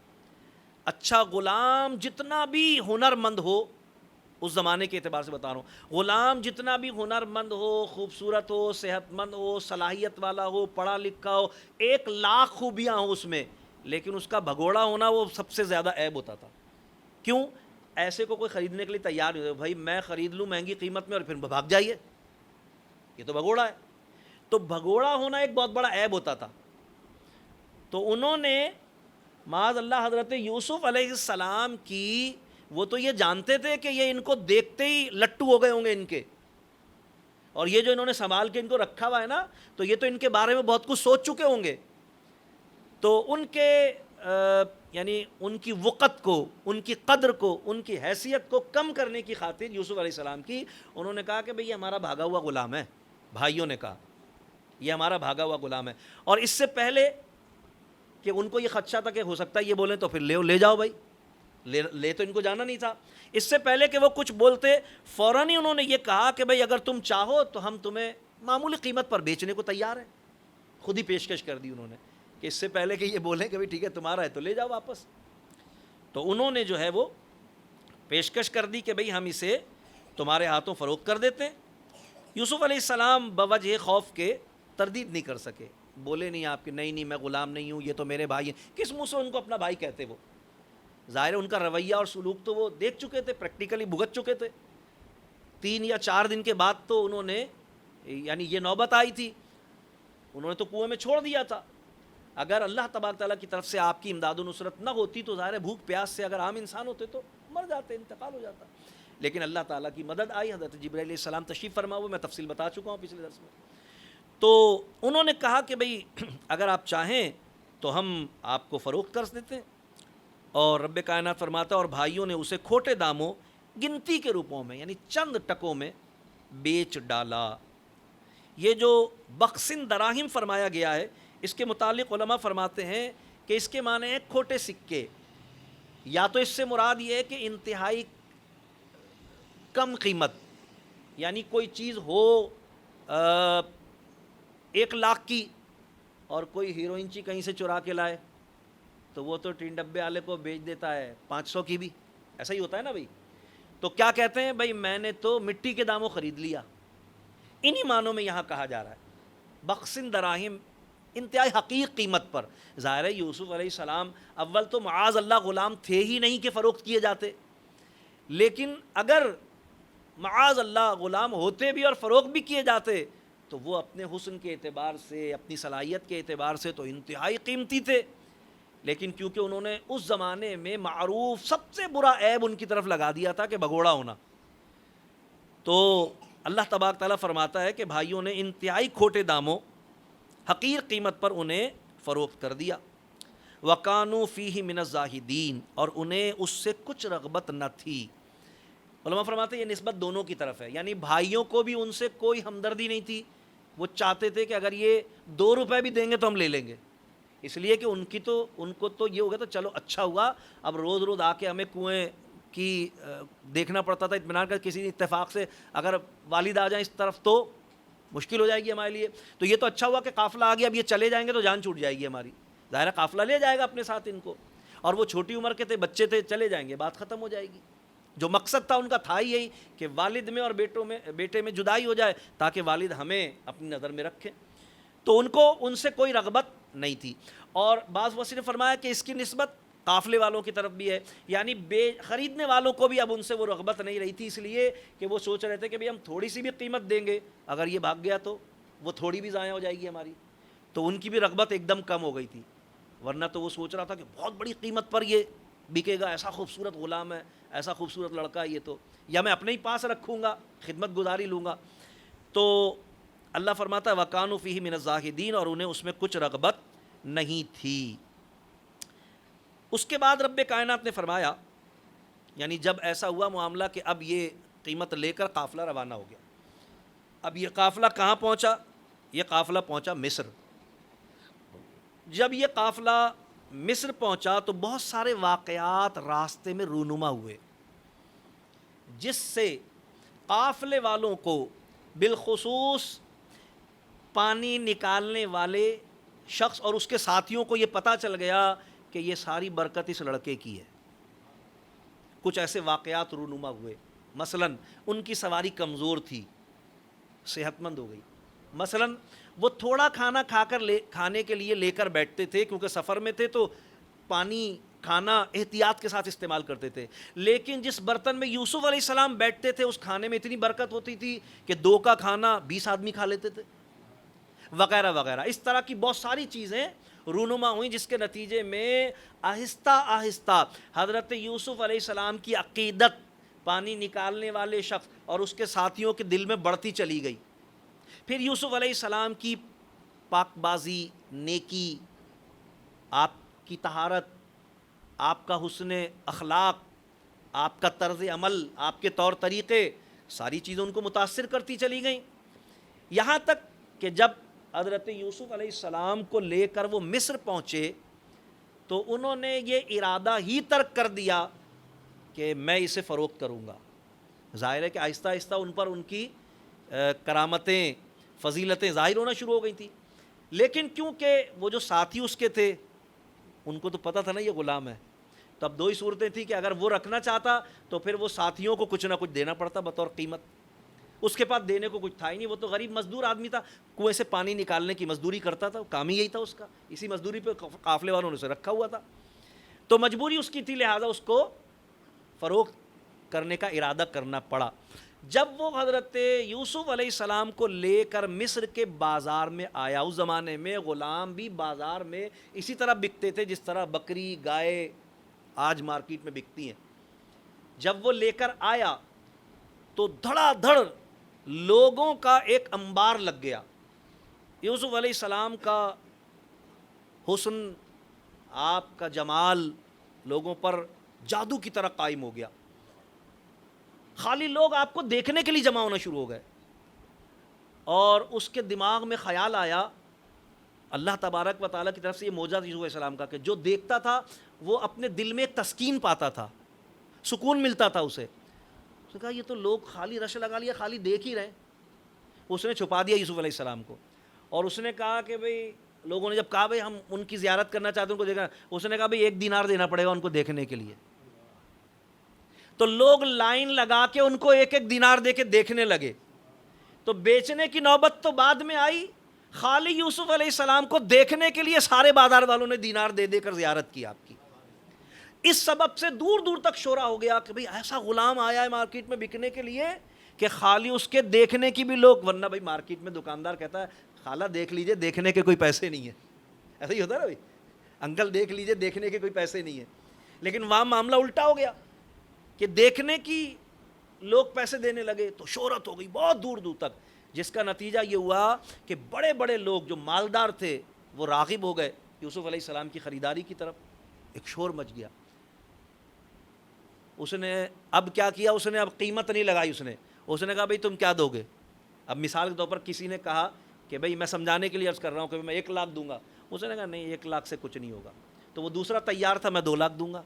اچھا غلام جتنا بھی ہنر مند ہو، اس زمانے کے اعتبار سے بتا رہا ہوں، غلام جتنا بھی ہنر مند ہو، خوبصورت ہو، صحت مند ہو، صلاحیت والا ہو، پڑھا لکھا ہو، 1,00,000 خوبیاں ہوں اس میں، لیکن اس کا بھگوڑا ہونا وہ سب سے زیادہ عیب ہوتا تھا۔ کیوں؟ ایسے کو کوئی خریدنے کے لیے تیار نہیں ہوتا، بھائی میں خرید لوں مہنگی قیمت میں اور پھر بھاگ جائیے، یہ تو بھگوڑا ہے۔ تو بھگوڑا ہونا ایک بہت بڑا عیب ہوتا تھا۔ تو انہوں نے معاذ اللہ حضرت یوسف علیہ السلام کی، وہ تو یہ جانتے تھے کہ یہ ان کو دیکھتے ہی لٹو ہو گئے ہوں گے ان کے، اور یہ جو انہوں نے سنبھال کے ان کو رکھا ہوا ہے نا، تو یہ تو ان کے بارے میں بہت کچھ سوچ چکے ہوں گے۔ تو ان کے یعنی ان کی وقت کو، ان کی قدر کو، ان کی حیثیت کو کم کرنے کی خاطر یوسف علیہ السلام کی، انہوں نے کہا کہ بھئی یہ ہمارا بھاگا ہوا غلام ہے۔ بھائیوں نے کہا یہ ہمارا بھاگا ہوا غلام ہے، اور اس سے پہلے کہ ان کو یہ خدشہ تھا کہ ہو سکتا ہے یہ بولیں تو پھر لے جاؤ بھائی، لے تو ان کو جانا نہیں تھا۔ اس سے پہلے کہ وہ کچھ بولتے، فوراً ہی انہوں نے یہ کہا کہ بھئی اگر تم چاہو تو ہم تمہیں معمولی قیمت پر بیچنے کو تیار ہیں۔ خود ہی پیشکش کر دی انہوں نے کہ اس سے پہلے کہ یہ بولیں کہ بھئی ٹھیک ہے تمہارا ہے تو لے جاؤ واپس۔ تو انہوں نے جو ہے وہ پیشکش کر دی کہ بھئی ہم اسے تمہارے ہاتھوں فروخت کر دیتے ہیں۔ یوسف علیہ السلام بوجہ خوف کے تردید نہیں کر سکے، بولے نہیں آپ کہ نہیں نہیں میں غلام نہیں ہوں، یہ تو میرے بھائی ہیں؟ کس منہ سے ان کو اپنا بھائی کہتے؟ وہ ظاہر ہے ان کا رویہ اور سلوک تو وہ دیکھ چکے تھے، پریکٹیکلی بھگت چکے تھے۔ 3 یا 4 دن کے بعد تو انہوں نے، یعنی یہ نوبت آئی تھی، انہوں نے تو کنویں میں چھوڑ دیا تھا۔ اگر اللہ تبارک تعالیٰ کی طرف سے آپ کی امداد و نصرت نہ ہوتی تو ظاہر ہے بھوک پیاس سے اگر عام انسان ہوتے تو مر جاتے، انتقال ہو جاتا، لیکن اللہ تعالیٰ کی مدد آئی۔ حضرت جبرائیل علیہ السلام تشریف فرما ہوئے، میں تفصیل بتا چکا ہوں پچھلے درس میں۔ تو انہوں نے کہا کہ بھئی اگر آپ چاہیں تو ہم آپ کو فروخت کر دیتے ہیں، اور رب کائنات فرماتا ہے اور بھائیوں نے اسے کھوٹے داموں، گنتی کے روپوں میں، یعنی چند ٹکوں میں بیچ ڈالا۔ یہ جو بخسن دراہم فرمایا گیا ہے، اس کے متعلق علماء فرماتے ہیں کہ اس کے معنی ہے کھوٹے سکے، یا تو اس سے مراد یہ ہے کہ انتہائی کم قیمت، یعنی کوئی چیز ہو 1,00,000 کی اور کوئی ہیروئن کہیں سے چرا کے لائے تو وہ تو ٹین ڈبے والے کو بیچ دیتا ہے 500 کی بھی، ایسا ہی ہوتا ہے نا بھائی۔ تو کیا کہتے ہیں بھائی میں نے تو مٹی کے داموں خرید لیا، انہی معنوں میں یہاں کہا جا رہا ہے بخسن دراہم، انتہائی حقیق قیمت پر۔ ظاہر ہے یوسف علیہ السلام اول تو معاذ اللہ غلام تھے ہی نہیں کہ فروخت کیے جاتے، لیکن اگر معاذ اللہ غلام ہوتے بھی اور فروخت بھی کیے جاتے تو وہ اپنے حسن کے اعتبار سے، اپنی صلاحیت کے اعتبار سے تو انتہائی قیمتی تھے، لیکن کیونکہ انہوں نے اس زمانے میں معروف سب سے برا عیب ان کی طرف لگا دیا تھا کہ بھگوڑا ہونا، تو اللہ تبارک تعالیٰ فرماتا ہے کہ بھائیوں نے انتہائی کھوٹے داموں، حقیر قیمت پر انہیں فروخت کر دیا۔ وَقَانُوا فِيهِ مِنَ الزَّاهِدِينَ، اور انہیں اس سے کچھ رغبت نہ تھی۔ علماء فرماتے ہیں یہ نسبت دونوں کی طرف ہے، یعنی بھائیوں کو بھی ان سے کوئی ہمدردی نہیں تھی، وہ چاہتے تھے کہ اگر یہ 2 روپے بھی دیں گے تو ہم لے لیں گے، اس لیے کہ ان کو تو یہ ہو گیا تو چلو اچھا ہوا، اب روز روز آ کے ہمیں کنویں کی دیکھنا پڑتا تھا اطمینان کر، کسی اتفاق سے اگر والد آ جائیں اس طرف تو مشکل ہو جائے گی ہمارے لیے، تو یہ تو اچھا ہوا کہ قافلہ آ گیا، اب یہ چلے جائیں گے تو جان چھوٹ جائے گی ہماری، ظاہر قافلہ لے جائے گا اپنے ساتھ ان کو، اور وہ چھوٹی عمر کے تھے، بچے تھے، چلے جائیں گے، بات ختم ہو جائے گی۔ جو مقصد تھا ان کا تھا ہی یہی کہ والد میں اور بیٹے میں جدائی ہو جائے تاکہ والد ہمیں اپنی نظر میں رکھے، تو ان کو ان سے کوئی رغبت نہیں تھی۔ اور بعض مفسرین نے فرمایا کہ اس کی نسبت قافلے والوں کی طرف بھی ہے، یعنی خریدنے والوں کو بھی اب ان سے وہ رغبت نہیں رہی تھی، اس لیے کہ وہ سوچ رہے تھے کہ بھئی ہم تھوڑی سی بھی قیمت دیں گے، اگر یہ بھاگ گیا تو وہ تھوڑی بھی ضائع ہو جائے گی ہماری، تو ان کی بھی رغبت ایک دم کم ہو گئی تھی، ورنہ تو وہ سوچ رہا تھا کہ بہت بڑی قیمت پر یہ بکے گا، ایسا خوبصورت غلام ہے، ایسا خوبصورت لڑکا ہے یہ تو، یا میں اپنے ہی پاس رکھوں گا، خدمت گزاری لوں گا۔ تو اللہ فرماتا ہے وَقَانُوا فِيهِ مِنَ الزَّاهِدِينَ، اور انہیں اس میں کچھ رغبت نہیں تھی۔ اس کے بعد رب کائنات نے فرمایا، یعنی جب ایسا ہوا معاملہ کہ اب یہ قیمت لے کر قافلہ روانہ ہو گیا، اب یہ قافلہ کہاں پہنچا؟ یہ قافلہ پہنچا مصر۔ جب یہ قافلہ مصر پہنچا تو بہت سارے واقعات راستے میں رونما ہوئے، جس سے قافلے والوں کو، بالخصوص پانی نکالنے والے شخص اور اس کے ساتھیوں کو یہ پتہ چل گیا کہ یہ ساری برکت اس لڑکے کی ہے۔ کچھ ایسے واقعات رونما ہوئے، مثلا ان کی سواری کمزور تھی، صحت مند ہو گئی، مثلا وہ تھوڑا کھانا کھانے کے لیے لے کر بیٹھتے تھے کیونکہ سفر میں تھے تو پانی کھانا احتیاط کے ساتھ استعمال کرتے تھے، لیکن جس برتن میں یوسف علیہ السلام بیٹھتے تھے اس کھانے میں اتنی برکت ہوتی تھی کہ 2 کا کھانا 20 آدمی کھا لیتے تھے، وغیرہ وغیرہ۔ اس طرح کی بہت ساری چیزیں رونما ہوئیں، جس کے نتیجے میں آہستہ آہستہ حضرت یوسف علیہ السلام کی عقیدت پانی نکالنے والے شخص اور اس کے ساتھیوں کے دل میں بڑھتی چلی گئی۔ پھر یوسف علیہ السلام کی پاک بازی، نیکی، آپ کی طہارت، آپ کا حسن اخلاق، آپ کا طرز عمل، آپ کے طور طریقے، ساری چیزیں ان کو متاثر کرتی چلی گئیں، یہاں تک کہ جب حضرت یوسف علیہ السلام کو لے کر وہ مصر پہنچے تو انہوں نے یہ ارادہ ہی ترک کر دیا کہ میں اسے فروخت کروں گا۔ ظاہر ہے کہ آہستہ آہستہ ان پر ان کی کرامتیں، فضیلتیں ظاہر ہونا شروع ہو گئی تھیں، لیکن کیونکہ وہ جو ساتھی اس کے تھے ان کو تو پتہ تھا نا یہ غلام ہے، تو اب 2 ہی صورتیں تھیں کہ اگر وہ رکھنا چاہتا تو پھر وہ ساتھیوں کو کچھ نہ کچھ دینا پڑتا بطور قیمت، اس کے پاس دینے کو کچھ تھا ہی نہیں، وہ تو غریب مزدور آدمی تھا، کنویں سے پانی نکالنے کی مزدوری کرتا تھا، کام ہی یہی تھا اس کا، اسی مزدوری پہ قافلے والوں نے اسے رکھا ہوا تھا، تو مجبوری اس کی تھی، لہٰذا اس کو فروخت کرنے کا ارادہ کرنا پڑا۔ جب وہ حضرت یوسف علیہ السلام کو لے کر مصر کے بازار میں آیا، اس زمانے میں غلام بھی بازار میں اسی طرح بکتے تھے جس طرح بکری گائے آج مارکیٹ میں بکتی ہیں، جب وہ لے کر آیا تو دھڑا دھڑ لوگوں کا ایک انبار لگ گیا، یوسف علیہ السلام کا حسن، آپ کا جمال لوگوں پر جادو کی طرح قائم ہو گیا، خالی لوگ آپ کو دیکھنے کے لیے جمع ہونا شروع ہو گئے، اور اس کے دماغ میں خیال آیا اللہ تبارک و تعالیٰ کی طرف سے یہ معجزہ یوسف علیہ السلام کا کہ جو دیکھتا تھا وہ اپنے دل میں ایک تسکین پاتا تھا، سکون ملتا تھا اسے۔ اس نے کہا یہ تو لوگ خالی رش لگا لیا، خالی دیکھ ہی رہے۔ اس نے چھپا دیا یوسف علیہ السلام کو، اور اس نے کہا کہ بھئی، لوگوں نے جب کہا بھئی ہم ان کی زیارت کرنا چاہتے ہیں، ان کو دیکھنا، اس نے کہا بھئی 1 دینار دینا پڑے گا ان کو دیکھنے کے لیے۔ تو لوگ لائن لگا کے ان کو 1 دینار دے کے دیکھنے لگے، تو بیچنے کی نوبت تو بعد میں آئی، خالی یوسف علیہ السلام کو دیکھنے کے لیے سارے بازار والوں نے دینار دے دے کر زیارت کی آپ کی۔ اس سبب سے دور دور تک شورا ہو گیا کہ بھئی ایسا غلام آیا ہے مارکیٹ میں بکنے کے لیے کہ خالی اس کے دیکھنے کی بھی لوگ، ورنہ بھئی مارکیٹ میں دکاندار کہتا ہے خالہ دیکھ لیجئے دیکھنے کے کوئی پیسے نہیں ہیں، ایسا ہی ہوتا ہے نا بھئی، انکل دیکھ لیجئے دیکھنے کے کوئی پیسے نہیں ہیں، لیکن وہاں معاملہ الٹا ہو گیا کہ دیکھنے کی لوگ پیسے دینے لگے، تو شہرت ہو گئی بہت دور دور تک، جس کا نتیجہ یہ ہوا کہ بڑے بڑے لوگ جو مالدار تھے وہ راغب ہو گئے یوسف علیہ السلام کی خریداری کی طرف، ایک شور مچ گیا۔ اس نے اب کیا کیا، اس نے اب قیمت نہیں لگائی، اس نے کہا بھئی تم کیا دو گے؟ اب مثال کے طور پر کسی نے کہا کہ بھئی میں سمجھانے کے لیے عرض کر رہا ہوں کہ میں 1 لاکھ دوں گا، اس نے کہا نہیں 1 لاکھ سے کچھ نہیں ہوگا، تو وہ دوسرا تیار تھا میں 2 لاکھ دوں گا،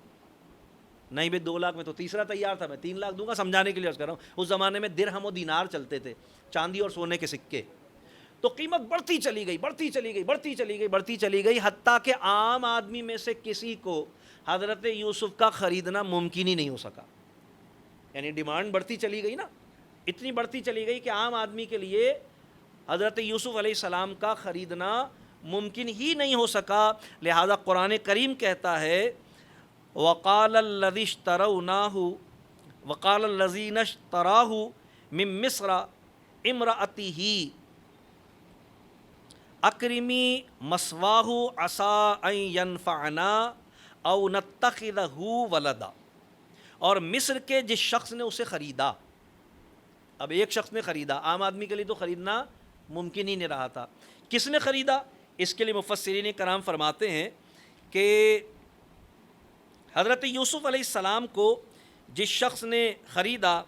نہیں بھئی 2 لاکھ میں، تو تیسرا تیار تھا میں 3 لاکھ دوں گا، سمجھانے کے لیے عرض کر رہا ہوں، اس زمانے میں درہم و دینار چلتے تھے، چاندی اور سونے کے سکے، تو قیمت بڑھتی چلی گئی بڑھتی چلی گئی بڑھتی چلی گئی بڑھتی چلی گئی، حتیٰ کہ عام آدمی میں سے کسی کو حضرت یوسف کا خریدنا ممکن ہی نہیں ہو سکا، یعنی ڈیمانڈ بڑھتی چلی گئی نا، اتنی بڑھتی چلی گئی کہ عام آدمی کے لیے حضرت یوسف علیہ السلام کا خریدنا ممکن ہی نہیں ہو سکا، لہذا قرآن کریم کہتا ہے وقال الذی اشتروناہ وقال الذین اشتراہ من مصر امرأتہ اکرمی مثواہ عسیٰ ان ینفعنا او نتخذہ ولدا، اور مصر کے جس شخص نے اسے خریدا، اب ایک شخص نے خریدا، عام آدمی کے لیے تو خریدنا ممکن ہی نہیں رہا تھا، کس نے خریدا؟ اس کے لیے مفسرین کرام فرماتے ہیں کہ حضرت یوسف علیہ السلام کو جس شخص نے خریدا،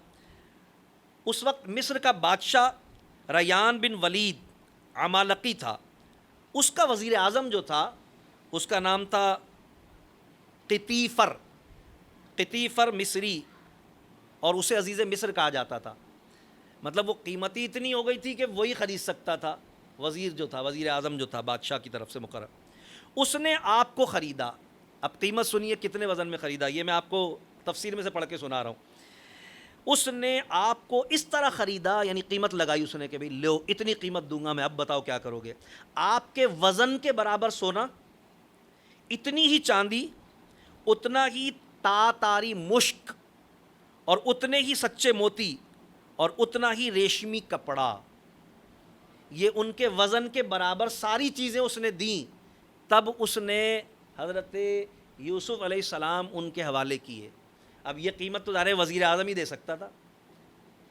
اس وقت مصر کا بادشاہ ریان بن ولید عمالقی تھا، اس کا وزیر اعظم جو تھا اس کا نام تھا قطیفر مصری، اور اسے عزیز مصر کہا جاتا تھا، مطلب وہ قیمتی اتنی ہو گئی تھی کہ وہی خرید سکتا تھا، وزیر جو تھا، وزیر اعظم جو تھا بادشاہ کی طرف سے مقرر، اس نے آپ کو خریدا۔ اب قیمت سنیے کتنے وزن میں خریدا، یہ میں آپ کو تفسیر میں سے پڑھ کے سنا رہا ہوں۔ اس نے آپ کو اس طرح خریدا، یعنی قیمت لگائی اس نے کہ بھئی لو اتنی قیمت دوں گا میں، اب بتاؤ کیا کرو گے؟ آپ کے وزن کے برابر سونا، اتنی ہی چاندی، اتنا ہی تاتاری مشک، اور اتنے ہی سچے موتی، اور اتنا ہی ریشمی کپڑا، یہ ان کے وزن کے برابر ساری چیزیں اس نے دیں، تب اس نے حضرت یوسف علیہ السلام ان کے حوالے کیے۔ اب یہ قیمت تو ظاہر وزیر اعظم ہی دے سکتا تھا،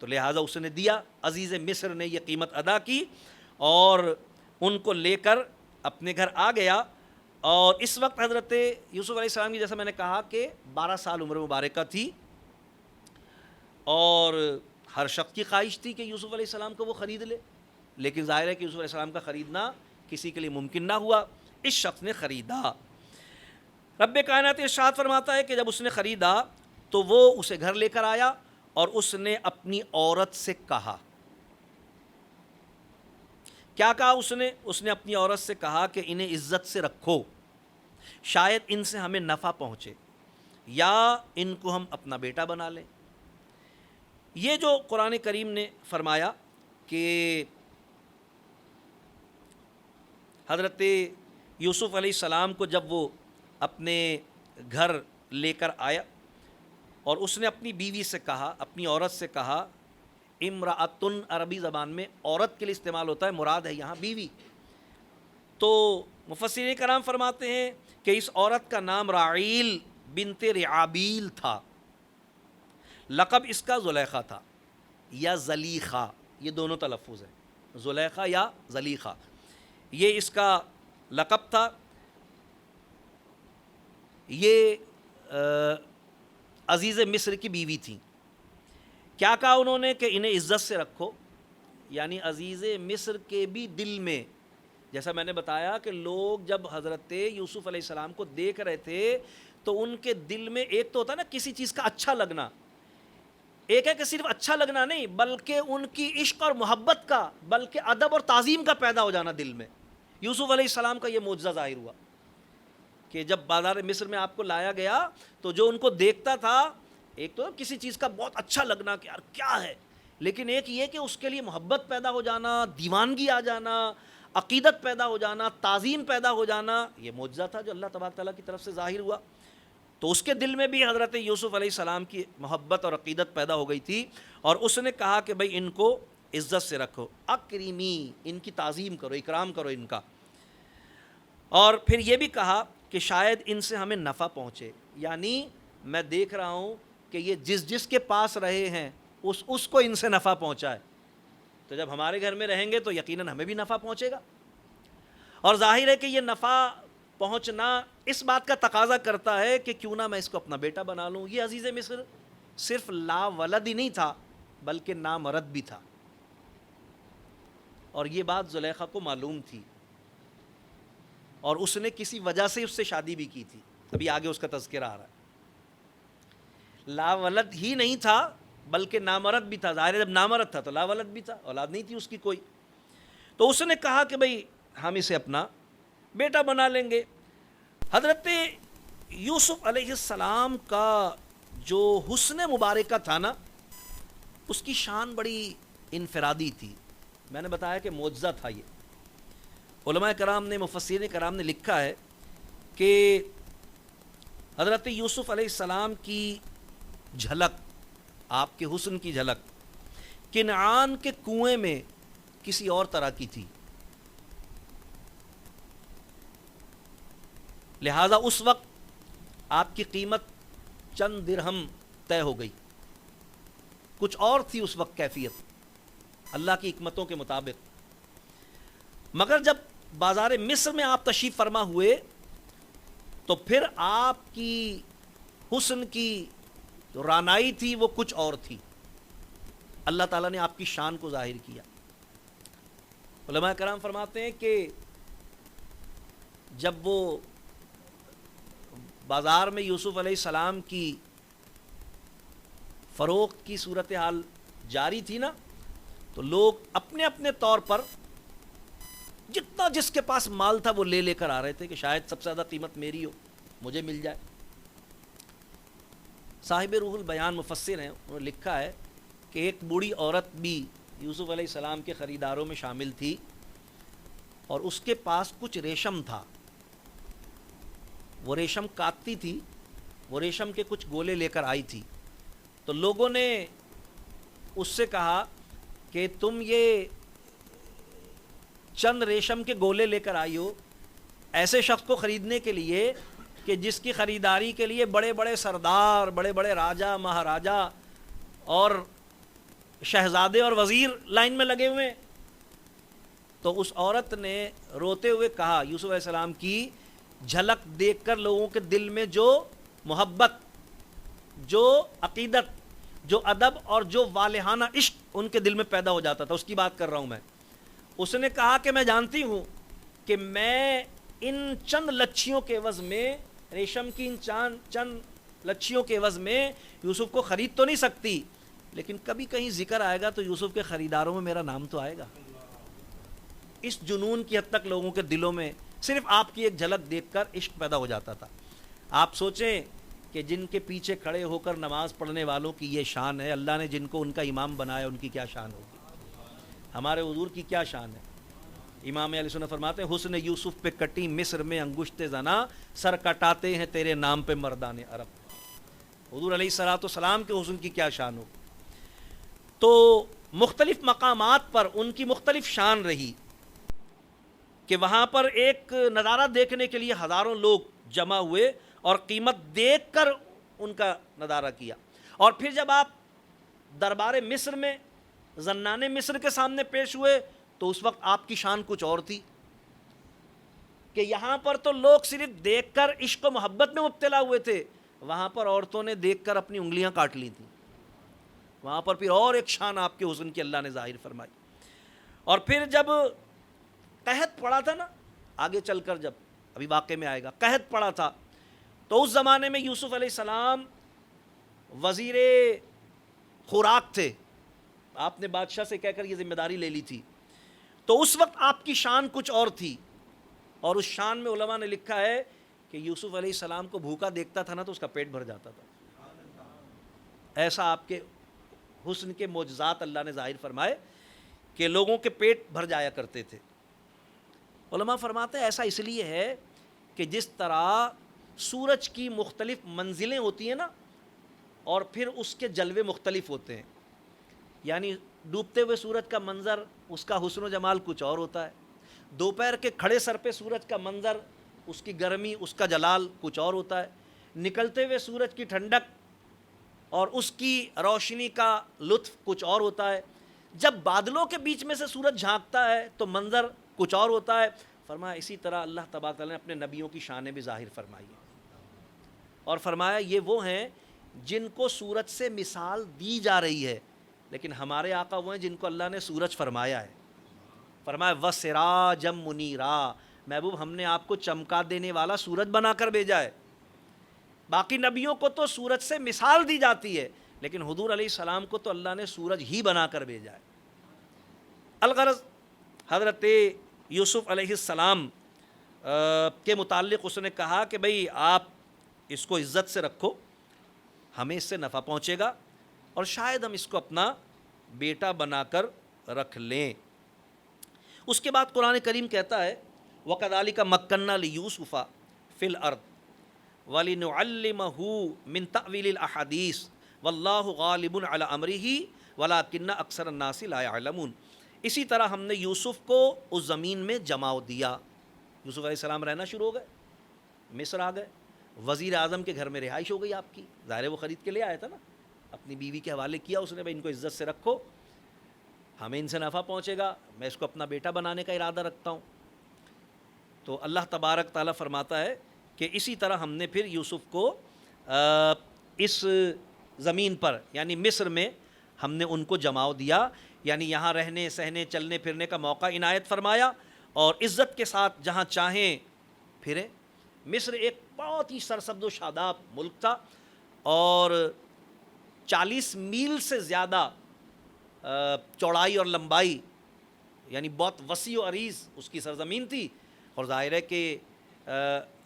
تو لہٰذا اس نے دیا، عزیز مصر نے یہ قیمت ادا کی اور ان کو لے کر اپنے گھر آ گیا۔ اور اس وقت حضرت یوسف علیہ السلام کی، جیسا میں نے کہا کہ 12 سال عمر مبارکہ تھی، اور ہر شخص کی خواہش تھی کہ یوسف علیہ السلام کو وہ خرید لے، لیکن ظاہر ہے کہ یوسف علیہ السلام کا خریدنا کسی کے لیے ممکن نہ ہوا، اس شخص نے خریدا۔ رب کائنات ارشاد فرماتا ہے کہ جب اس نے خریدا تو وہ اسے گھر لے کر آیا، اور اس نے اپنی عورت سے کہا، کیا کہا اس نے اپنی عورت سے کہا کہ انہیں عزت سے رکھو، شاید ان سے ہمیں نفع پہنچے، یا ان کو ہم اپنا بیٹا بنا لیں۔ یہ جو قرآن کریم نے فرمایا کہ حضرت یوسف علیہ السلام کو جب وہ اپنے گھر لے کر آیا اور اس نے اپنی بیوی سے کہا، اپنی عورت سے کہا، امرأتن عربی زبان میں عورت کے لیے استعمال ہوتا ہے، مراد ہے یہاں بیوی. تو مفسرین کرام فرماتے ہیں کہ اس عورت کا نام راعیل بنت رعابیل تھا، لقب اس کا زلیخا تھا یا زلیخا، یہ دونوں تلفظ ہیں، زلیخا یا زلیخا، یہ اس کا لقب تھا. یہ عزیز مصر کی بیوی تھیں. کیا کہا انہوں نے کہ انہیں عزت سے رکھو، یعنی عزیز مصر کے بھی دل میں، جیسا میں نے بتایا کہ لوگ جب حضرت یوسف علیہ السلام کو دیکھ رہے تھے تو ان کے دل میں ایک تو ہوتا ہے نا کسی چیز کا اچھا لگنا، ایک ہے کہ صرف اچھا لگنا نہیں بلکہ ان کی عشق اور محبت کا، بلکہ ادب اور تعظیم کا پیدا ہو جانا دل میں. یوسف علیہ السلام کا یہ معجزہ ظاہر ہوا کہ جب بازار مصر میں آپ کو لایا گیا تو جو ان کو دیکھتا تھا، ایک تو کسی چیز کا بہت اچھا لگنا کہ یار کیا ہے، لیکن ایک یہ کہ اس کے لیے محبت پیدا ہو جانا، دیوانگی آ جانا، عقیدت پیدا ہو جانا، تعظیم پیدا ہو جانا، یہ معجزہ تھا جو اللہ تبارک تعالیٰ کی طرف سے ظاہر ہوا. تو اس کے دل میں بھی حضرت یوسف علیہ السلام کی محبت اور عقیدت پیدا ہو گئی تھی، اور اس نے کہا کہ بھئی ان کو عزت سے رکھو، اکریمی، ان کی تعظیم کرو، اکرام کرو ان کا. اور پھر یہ بھی کہا کہ شاید ان سے ہمیں نفع پہنچے، یعنی میں دیکھ رہا ہوں کہ یہ جس کے پاس رہے ہیں اس کو ان سے نفع پہنچا ہے، تو جب ہمارے گھر میں رہیں گے تو یقیناً ہمیں بھی نفع پہنچے گا. اور ظاہر ہے کہ یہ نفع پہنچنا اس بات کا تقاضا کرتا ہے کہ کیوں نہ میں اس کو اپنا بیٹا بنا لوں. یہ عزیز مصر صرف لا ولد ہی نہیں تھا بلکہ نامرد بھی تھا، اور یہ بات زلیخا کو معلوم تھی، اور اس نے کسی وجہ سے اس سے شادی بھی کی تھی. ابھی آگے اس کا تذکرہ آ رہا ہے. لا ولد ہی نہیں تھا بلکہ نامرد بھی تھا. ظاہر ہے جب نامرد تھا تو لا ولد بھی تھا، اولاد نہیں تھی اس کی کوئی. تو اس نے کہا کہ بھئی ہم اسے اپنا بیٹا بنا لیں گے. حضرت یوسف علیہ السلام کا جو حسن مبارکہ تھا نا، اس کی شان بڑی انفرادی تھی. میں نے بتایا کہ معجزہ تھا یہ. علماء کرام نے، مفسرین کرام نے لکھا ہے کہ حضرت یوسف علیہ السلام کی جھلک، آپ کے حسن کی جھلک کنعان کے کنویں میں کسی اور طرح کی تھی، لہذا اس وقت آپ کی قیمت چند درہم طے ہو گئی. کچھ اور تھی اس وقت کیفیت اللہ کی حکمتوں کے مطابق. مگر جب بازار مصر میں آپ تشریف فرما ہوئے تو پھر آپ کی حسن کی جو رانائی تھی وہ کچھ اور تھی. اللہ تعالیٰ نے آپ کی شان کو ظاہر کیا. علماء کرام فرماتے ہیں کہ جب وہ بازار میں یوسف علیہ السلام کی فروخت کی صورتحال جاری تھی نا، تو لوگ اپنے اپنے طور پر جتنا جس کے پاس مال تھا وہ لے کر آ رہے تھے کہ شاید سب سے زیادہ قیمت میری ہو، مجھے مل جائے. صاحب روح البیان مفسر ہیں، انہوں نے لکھا ہے کہ ایک بوڑھی عورت بھی یوسف علیہ السلام کے خریداروں میں شامل تھی، اور اس کے پاس کچھ ریشم تھا. وہ ریشم کاٹتی تھی، وہ ریشم کے کچھ گولے لے کر آئی تھی. تو لوگوں نے اس سے کہا کہ تم یہ چند ریشم کے گولے لے کر آئی ہو ایسے شخص کو خریدنے کے لیے کہ جس کی خریداری کے لیے بڑے بڑے سردار، بڑے بڑے راجا، مہاراجا اور شہزادے اور وزیر لائن میں لگے ہوئے. تو اس عورت نے روتے ہوئے کہا، یوسف علیہ السلام کی جھلک دیکھ کر لوگوں کے دل میں جو محبت، جو عقیدت، جو ادب اور جو والہانہ عشق ان کے دل میں پیدا ہو جاتا تھا، اس کی بات کر رہا ہوں میں. اس نے کہا کہ میں جانتی ہوں کہ میں ان چند لچھیوں کے عوض میں، ریشم کی ان چند لچھیوں کے عوض میں یوسف کو خرید تو نہیں سکتی، لیکن کبھی کہیں ذکر آئے گا تو یوسف کے خریداروں میں میرا نام تو آئے گا. اس جنون کی حد تک لوگوں کے دلوں میں صرف آپ کی ایک جھلک دیکھ کر عشق پیدا ہو جاتا تھا. آپ سوچیں کہ جن کے پیچھے کھڑے ہو کر نماز پڑھنے والوں کی یہ شان ہے، اللہ نے جن کو ان کا امام بنایا ان کی کیا شان ہوگی، ہمارے حضور کی کیا شان ہے۔ امام علیہ السلام فرماتے ہیں حسن یوسف پہ کٹی مصر میں انگشت زنا، سر کٹاتے ہیں تیرے نام پہ مردان عرب۔ حضور علیہ الصلوۃ والسلام کے حسن کی کیا شان ہو۔ تو مختلف مقامات پر ان کی مختلف شان رہی کہ وہاں پر ایک نظارہ دیکھنے کے لیے ہزاروں لوگ جمع ہوئے اور قیمت دیکھ کر ان کا نظارہ کیا، اور پھر جب آپ دربار مصر میں زنان مصر کے سامنے پیش ہوئے تو اس وقت آپ کی شان کچھ اور تھی کہ یہاں پر تو لوگ صرف دیکھ کر عشق و محبت میں مبتلا ہوئے تھے، وہاں پر عورتوں نے دیکھ کر اپنی انگلیاں کاٹ لی تھیں، وہاں پر پھر اور ایک شان آپ کے حسن کی اللہ نے ظاہر فرمائی۔ اور پھر جب قحط پڑا تھا نا، آگے چل کر جب ابھی واقعے میں آئے گا، قحط پڑا تھا تو اس زمانے میں یوسف علیہ السلام وزیر خوراک تھے، آپ نے بادشاہ سے کہہ کر یہ ذمہ داری لے لی تھی، تو اس وقت آپ کی شان کچھ اور تھی، اور اس شان میں علماء نے لکھا ہے کہ یوسف علیہ السلام کو بھوکا دیکھتا تھا نا تو اس کا پیٹ بھر جاتا تھا، ایسا آپ کے حسن کے معجزات اللہ نے ظاہر فرمائے کہ لوگوں کے پیٹ بھر جایا کرتے تھے۔ علماء فرماتے ہیں ایسا اس لیے ہے کہ جس طرح سورج کی مختلف منزلیں ہوتی ہیں نا، اور پھر اس کے جلوے مختلف ہوتے ہیں، یعنی ڈوبتے ہوئے سورج کا منظر اس کا حسن و جمال کچھ اور ہوتا ہے، دوپہر کے کھڑے سر پہ سورج کا منظر اس کی گرمی اس کا جلال کچھ اور ہوتا ہے، نکلتے ہوئے سورج کی ٹھنڈک اور اس کی روشنی کا لطف کچھ اور ہوتا ہے، جب بادلوں کے بیچ میں سے سورج جھانکتا ہے تو منظر کچھ اور ہوتا ہے۔ فرمایا اسی طرح اللہ تبارک تعالیٰ نے اپنے نبیوں کی شانیں بھی ظاہر فرمائی ہیں، اور فرمایا یہ وہ ہیں جن کو سورج سے مثال دی جا رہی ہے، لیکن ہمارے آقا وہ ہیں جن کو اللہ نے سورج فرمایا ہے۔ فرمایا وَسِرَاجًا مُنِيرًا، محبوب ہم نے آپ کو چمکا دینے والا سورج بنا کر بھیجا ہے۔ باقی نبیوں کو تو سورج سے مثال دی جاتی ہے، لیکن حضور علیہ السلام کو تو اللہ نے سورج ہی بنا کر بھیجا ہے۔ الغرض حضرت یوسف علیہ السلام کے متعلق اس نے کہا کہ بھئی آپ اس کو عزت سے رکھو، ہمیں اس سے نفع پہنچے گا، اور شاید ہم اس کو اپنا بیٹا بنا کر رکھ لیں۔ اس کے بعد قرآن کریم کہتا ہے وَكَذَلِكَ مَكَّنَّا لِيُوسُفَ فِي الْأَرْضِ وَلِنُعَلِّمَهُ مِن تَأْوِيلِ الْأَحَادِيثِ وَاللَّهُ غَالِبٌ عَلَى أَمْرِهِ وَلَكِنَّ أَكْثَرَ النَّاسِ لَا يَعْلَمُونَ۔ اسی طرح ہم نے یوسف کو اس زمین میں جماؤ دیا، یوسف علیہ السلام رہنا شروع ہو گئے، مصر آ گئے، وزیر اعظم کے گھر میں رہائش ہو گئی آپ کی، ظاہر وہ خرید کے لے آیا تھا نا، اپنی بیوی کے حوالے کیا اس نے، بھائی ان کو عزت سے رکھو، ہمیں ان سے نفع پہنچے گا، میں اس کو اپنا بیٹا بنانے کا ارادہ رکھتا ہوں۔ تو اللہ تبارک تعالیٰ فرماتا ہے کہ اسی طرح ہم نے پھر یوسف کو اس زمین پر یعنی مصر میں ہم نے ان کو جماؤ دیا، یعنی یہاں رہنے سہنے چلنے پھرنے کا موقع عنایت فرمایا، اور عزت کے ساتھ جہاں چاہیں پھریں۔ مصر ایک بہت ہی سرسبز و شاداب ملک تھا، اور 40 میل سے زیادہ چوڑائی اور لمبائی، یعنی بہت وسیع و عریض اس کی سرزمین تھی، اور ظاہر ہے کہ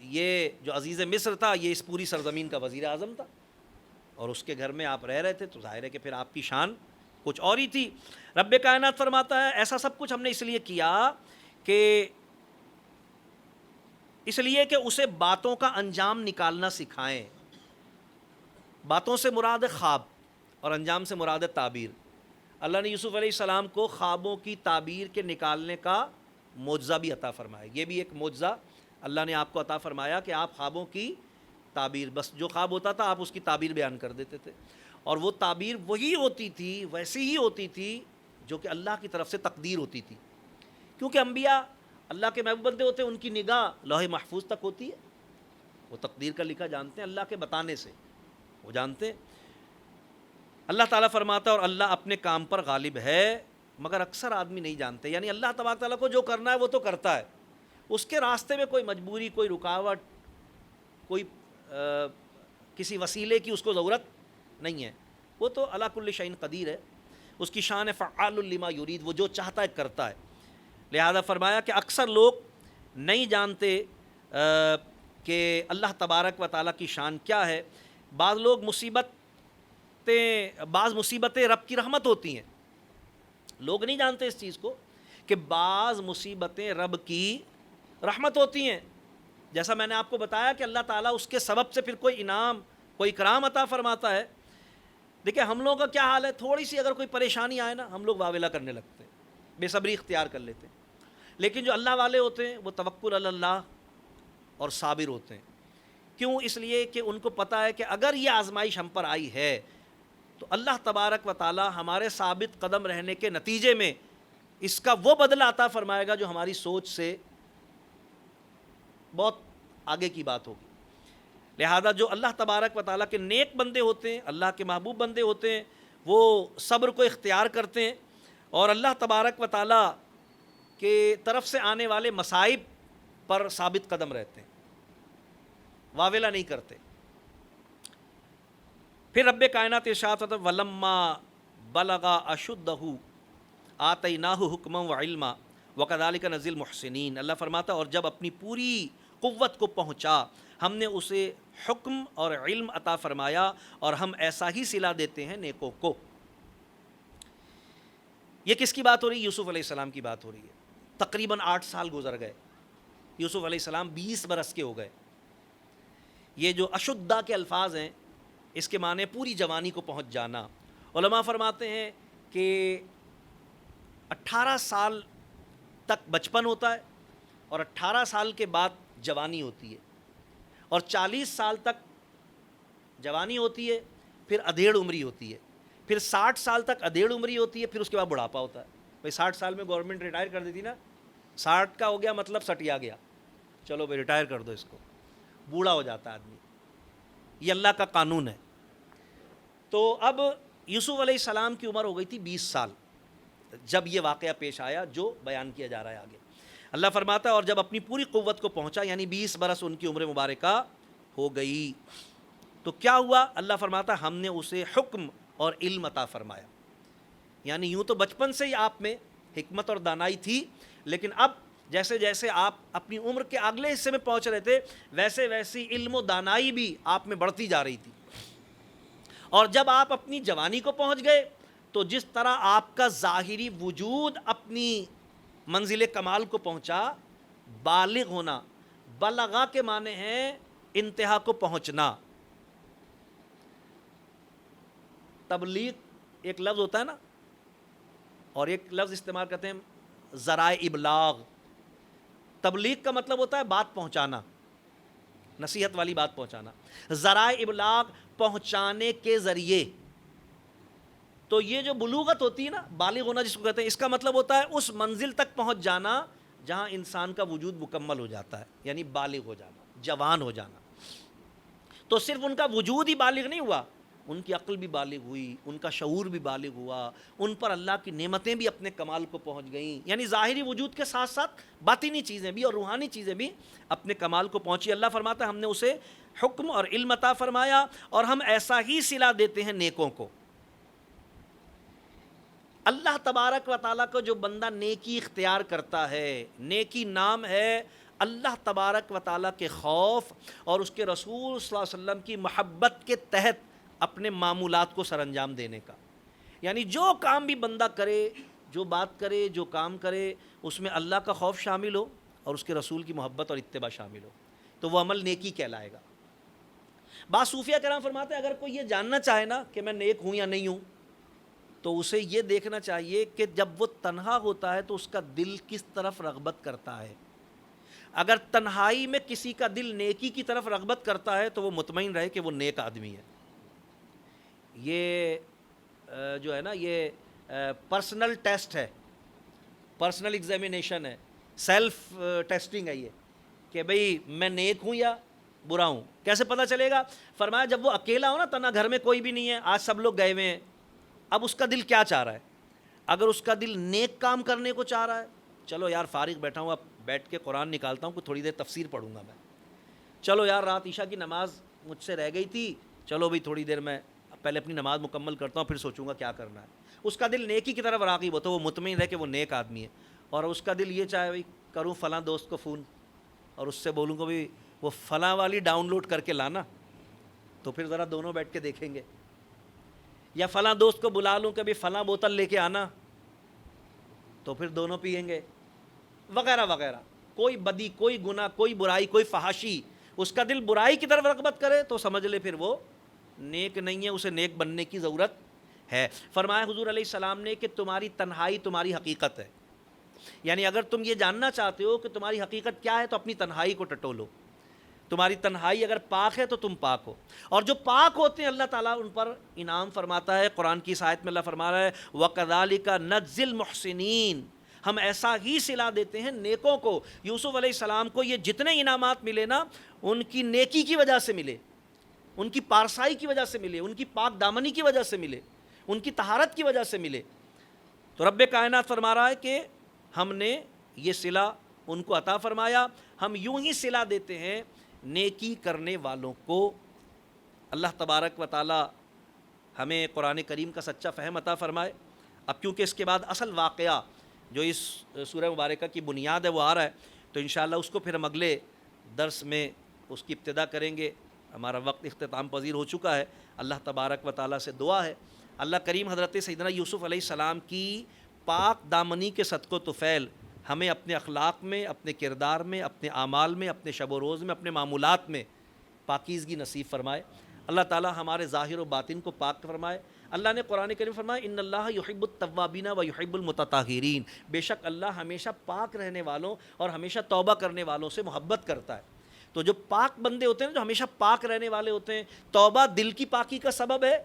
یہ جو عزیز مصر تھا یہ اس پوری سرزمین کا وزیر اعظم تھا، اور اس کے گھر میں آپ رہ رہے تھے، تو ظاہر ہے کہ پھر آپ کی شان کچھ اور ہی تھی۔ رب کائنات فرماتا ہے ایسا سب کچھ ہم نے اس لیے کیا کہ اسے باتوں کا انجام نکالنا سکھائیں۔ باتوں سے مراد خواب اور انجام سے مراد تعبیر۔ اللہ نے یوسف علیہ السلام کو خوابوں کی تعبیر کے نکالنے کا معجزہ بھی عطا فرمایا، یہ بھی ایک معجزہ اللہ نے آپ کو عطا فرمایا کہ آپ خوابوں کی تعبیر، بس جو خواب ہوتا تھا آپ اس کی تعبیر بیان کر دیتے تھے، اور وہ تعبیر وہی ہوتی تھی، ویسی ہی ہوتی تھی جو کہ اللہ کی طرف سے تقدیر ہوتی تھی، کیونکہ انبیاء اللہ کے محبوب بندے ہوتے ہیں، ان کی نگاہ لوح محفوظ تک ہوتی ہے، وہ تقدیر کا لکھا جانتے ہیں، اللہ کے بتانے سے وہ جانتے ہیں۔ اللہ تعالیٰ فرماتا ہے اور اللہ اپنے کام پر غالب ہے مگر اکثر آدمی نہیں جانتے، یعنی اللہ تبارک تعالیٰ کو جو کرنا ہے وہ تو کرتا ہے، اس کے راستے میں کوئی مجبوری، کوئی رکاوٹ، کوئی کسی وسیلے کی اس کو ضرورت نہیں ہے، وہ تو علی کل شیء قدیر ہے، اس کی شان فعال لما یرید، وہ جو چاہتا ہے کرتا ہے۔ لہذا فرمایا کہ اکثر لوگ نہیں جانتے کہ اللہ تبارک و تعالیٰ کی شان کیا ہے، بعض مصیبتیں رب کی رحمت ہوتی ہیں. لوگ نہیں جانتے اس چیز کو کہ بعض مصیبتیں رب کی رحمت ہوتی ہیں. جیسا میں نے آپ کو بتایا کہ اللہ تعالیٰ اس کے سبب سے پھر کوئی انعام کوئی اکرام عطا فرماتا ہے. دیکھیں ہم لوگوں کا کیا حال ہے, تھوڑی سی اگر کوئی پریشانی آئے نا ہم لوگ واویلا کرنے لگتے ہیں, بے صبری اختیار کر لیتے ہیں. لیکن جو اللہ والے ہوتے ہیں وہ توکل علی اللہ اور صابر ہوتے ہیں. کیوں؟ اس لیے کہ ان کو پتہ ہے کہ اگر یہ آزمائش ہم پر آئی ہے تو اللہ تبارک و تعالی ہمارے ثابت قدم رہنے کے نتیجے میں اس کا وہ بدلہ عطا فرمائے گا جو ہماری سوچ سے بہت آگے کی بات ہوگی. لہذا جو اللہ تبارک و تعالیٰ کے نیک بندے ہوتے ہیں, اللہ کے محبوب بندے ہوتے ہیں, وہ صبر کو اختیار کرتے ہیں اور اللہ تبارک و تعالیٰ کے طرف سے آنے والے مصائب پر ثابت قدم رہتے ہیں, واویلا نہیں کرتے. پھر رب کائنات ارشاد فرماتا ہے وَلَمَّا بَلَغَ أَشُدَّهُ آتَيْنَاهُ حُكْمًا وَعِلْمًا وَكَذَلِكَ نَجْزِي الْمُحْسِنِينَ. اللہ فرماتا ہے اور جب اپنی پوری قوت کو پہنچا ہم نے اسے حکم اور علم عطا فرمایا اور ہم ایسا ہی صلہ دیتے ہیں نیکوں کو. یہ کس کی بات ہو رہی ہے؟ یوسف علیہ السلام کی بات ہو رہی ہے. تقریباً 8 سال گزر گئے, یوسف علیہ السلام 20 برس کے ہو گئے. یہ جو اشدہ کے الفاظ ہیں اس کے معنی پوری جوانی کو پہنچ جانا. علماء فرماتے ہیں کہ 18 سال تک بچپن ہوتا ہے اور 18 سال کے بعد جوانی ہوتی ہے اور 40 سال تک جوانی ہوتی ہے, پھر ادھیڑ عمری ہوتی ہے, پھر 60 سال تک ادھیڑ عمری ہوتی ہے, پھر اس کے بعد بڑھاپا ہوتا ہے. بھائی 60 سال میں گورنمنٹ ریٹائر کر دیتی نا, 60 کا ہو گیا مطلب سٹیا گیا, چلو بھائی ریٹائر کر دو اس کو, بوڑھا ہو جاتا ہے آدمی. یہ اللہ کا قانون ہے. تو اب یوسف علیہ السلام کی عمر ہو گئی تھی 20 سال جب یہ واقعہ پیش آیا جو بیان کیا جا رہا ہے آگے. اللہ فرماتا ہے اور جب اپنی پوری قوت کو پہنچا یعنی 20 برس ان کی عمر مبارکہ ہو گئی تو کیا ہوا؟ اللہ فرماتا ہے ہم نے اسے حکم اور علم عطا فرمایا. یعنی یوں تو بچپن سے ہی آپ میں حکمت اور دانائی تھی, لیکن اب جیسے جیسے آپ اپنی عمر کے اگلے حصے میں پہنچ رہے تھے ویسے ویسی علم و دانائی بھی آپ میں بڑھتی جا رہی تھی. اور جب آپ اپنی جوانی کو پہنچ گئے تو جس طرح آپ کا ظاہری وجود اپنی منزل کمال کو پہنچا, بالغ ہونا, بلغا کے معنی ہیں انتہا کو پہنچنا. تبلیغ ایک لفظ ہوتا ہے نا, اور ایک لفظ استعمال کرتے ہیں ذرائع ابلاغ. تبلیغ کا مطلب ہوتا ہے بات پہنچانا, نصیحت والی بات پہنچانا. ذرائع ابلاغ پہنچانے کے ذریعے. تو یہ جو بلوغت ہوتی ہے نا, بالغ ہونا جس کو کہتے ہیں, اس کا مطلب ہوتا ہے اس منزل تک پہنچ جانا جہاں انسان کا وجود مکمل ہو جاتا ہے, یعنی بالغ ہو جانا, جوان ہو جانا. تو صرف ان کا وجود ہی بالغ نہیں ہوا, ان کی عقل بھی بالغ ہوئی, ان کا شعور بھی بالغ ہوا, ان پر اللہ کی نعمتیں بھی اپنے کمال کو پہنچ گئیں. یعنی ظاہری وجود کے ساتھ ساتھ باطنی چیزیں بھی اور روحانی چیزیں بھی اپنے کمال کو پہنچی. اللہ فرماتا ہے ہم نے اسے حکم اور علم عطا فرمایا اور ہم ایسا ہی صلہ دیتے ہیں نیکوں کو. اللہ تبارک و تعالیٰ کو جو بندہ نیکی اختیار کرتا ہے, نیکی نام ہے اللہ تبارک و تعالیٰ کے خوف اور اس کے رسول صلی اللہ علیہ وسلم کی محبت کے تحت اپنے معمولات کو سر انجام دینے کا. یعنی جو کام بھی بندہ کرے, جو بات کرے, جو کام کرے, اس میں اللہ کا خوف شامل ہو اور اس کے رسول کی محبت اور اتباع شامل ہو, تو وہ عمل نیکی کہلائے گا. بعض صوفیہ کرام فرماتے ہیں اگر کوئی یہ جاننا چاہے نا کہ میں نیک ہوں یا نہیں ہوں تو اسے یہ دیکھنا چاہیے کہ جب وہ تنہا ہوتا ہے تو اس کا دل کس طرف رغبت کرتا ہے. اگر تنہائی میں کسی کا دل نیکی کی طرف رغبت کرتا ہے تو وہ مطمئن رہے کہ وہ نیک آدمی ہے. یہ جو ہے نا یہ پرسنل ٹیسٹ ہے, پرسنل ایگزامینیشن ہے, سیلف ٹیسٹنگ ہے یہ کہ بھئی میں نیک ہوں یا برا ہوں. کیسے پتہ چلے گا؟ فرمایا جب وہ اکیلا ہو نا, تنہا, گھر میں کوئی بھی نہیں ہے, آج سب لوگ گئے ہوئے ہیں, اب اس کا دل کیا چاہ رہا ہے؟ اگر اس کا دل نیک کام کرنے کو چاہ رہا ہے, چلو یار فارغ بیٹھا ہوں, اب بیٹھ کے قرآن نکالتا ہوں, کوئی تھوڑی دیر تفسیر پڑھوں گا میں. چلو یار رات عشاء کی نماز مجھ سے رہ گئی تھی, چلو بھئی تھوڑی دیر میں پہلے اپنی نماز مکمل کرتا ہوں پھر سوچوں گا کیا کرنا ہے. اس کا دل نیکی کی طرف راغب ہو تو وہ مطمئن ہے کہ وہ نیک آدمی ہے. اور اس کا دل یہ چاہے بھئی کروں فلاں دوست کو فون اور اس سے بولوں گا بھی وہ فلاں والی ڈاؤن لوڈ کر کے لانا, تو پھر ذرا دونوں بیٹھ کے دیکھیں گے. یا فلاں دوست کو بلا لوں کہ بھی فلاں بوتل لے کے آنا, تو پھر دونوں پئیں گے, وغیرہ وغیرہ. کوئی بدی, کوئی گناہ, کوئی برائی, کوئی فحاشی, اس کا دل برائی کی طرف رغبت کرے تو سمجھ لے پھر وہ نیک نہیں ہے, اسے نیک بننے کی ضرورت ہے. فرمایا حضور علیہ السلام نے کہ تمہاری تنہائی تمہاری حقیقت ہے. یعنی اگر تم یہ جاننا چاہتے ہو کہ تمہاری حقیقت کیا ہے تو اپنی تنہائی کو ٹٹولو. تمہاری تنہائی اگر پاک ہے تو تم پاک ہو, اور جو پاک ہوتے ہیں اللہ تعالیٰ ان پر انعام فرماتا ہے. قرآن کی اس آیت میں اللہ فرما رہا ہے وَكَذَلِكَ نَجْزِي الْمُحْسِنِينَ, ہم ایسا ہی صلہ دیتے ہیں نیکوں کو. یوسف علیہ السلام کو یہ جتنے انعامات ملے نا, ان کی نیکی کی وجہ سے ملے, ان کی پارسائی کی وجہ سے ملے, ان کی پاک دامنی کی وجہ سے ملے, ان کی طہارت کی وجہ سے ملے. تو رب کائنات فرما رہا ہے کہ ہم نے یہ صلہ ان کو عطا فرمایا. ہم یوں ہی صلہ دیتے ہیں نیکی کرنے والوں کو. اللہ تبارک و تعالی ہمیں قرآن کریم کا سچا فہم عطا فرمائے. اب کیونکہ اس کے بعد اصل واقعہ جو اس سورہ مبارکہ کی بنیاد ہے وہ آ رہا ہے, تو انشاءاللہ اس کو پھر ہم اگلے درس میں اس کی ابتدا کریں گے. ہمارا وقت اختتام پذیر ہو چکا ہے. اللہ تبارک و تعالیٰ سے دعا ہے اللہ کریم حضرت سیدنا یوسف علیہ السلام کی پاک دامنی کے صدق و طفیل ہمیں اپنے اخلاق میں, اپنے کردار میں, اپنے اعمال میں, اپنے شب و روز میں, اپنے معمولات میں پاکیزگی نصیب فرمائے. اللہ تعالیٰ ہمارے ظاہر و باطن کو پاک فرمائے. اللہ نے قرآن کریم فرمایا ان اللہ یحب التوابین و یحب المتطہرین, بے شک اللہ ہمیشہ پاک رہنے والوں اور ہمیشہ توبہ کرنے والوں سے محبت کرتا ہے. تو جو پاک بندے ہوتے ہیں جو ہمیشہ پاک رہنے والے ہوتے ہیں, توبہ دل کی پاکی کا سبب ہے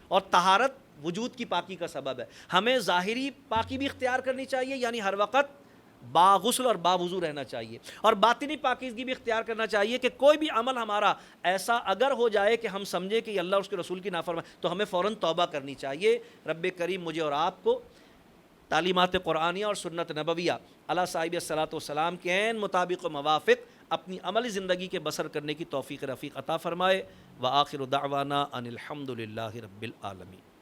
اور طہارت وجود کی پاکی کا سبب ہے. ہمیں ظاہری پاکی بھی اختیار کرنی چاہیے, یعنی ہر وقت باغسل اور باوضو رہنا چاہیے, اور باطنی پاکیزگی بھی اختیار کرنا چاہیے کہ کوئی بھی عمل ہمارا ایسا اگر ہو جائے کہ ہم سمجھیں کہ یہ اللہ اور اس کے رسول کی نافرمانی, تو ہمیں فوراً توبہ کرنی چاہیے. رب کریم مجھے اور آپ کو تعلیمات قرآنیہ اور سنت نبویہ علی صاحب الصلاۃ والسلام کے عین مطابق و موافق اپنی عملی زندگی کے بسر کرنے کی توفیق رفیق عطا فرمائے. وآخر دعوانا ان الحمد للہ رب العالمین.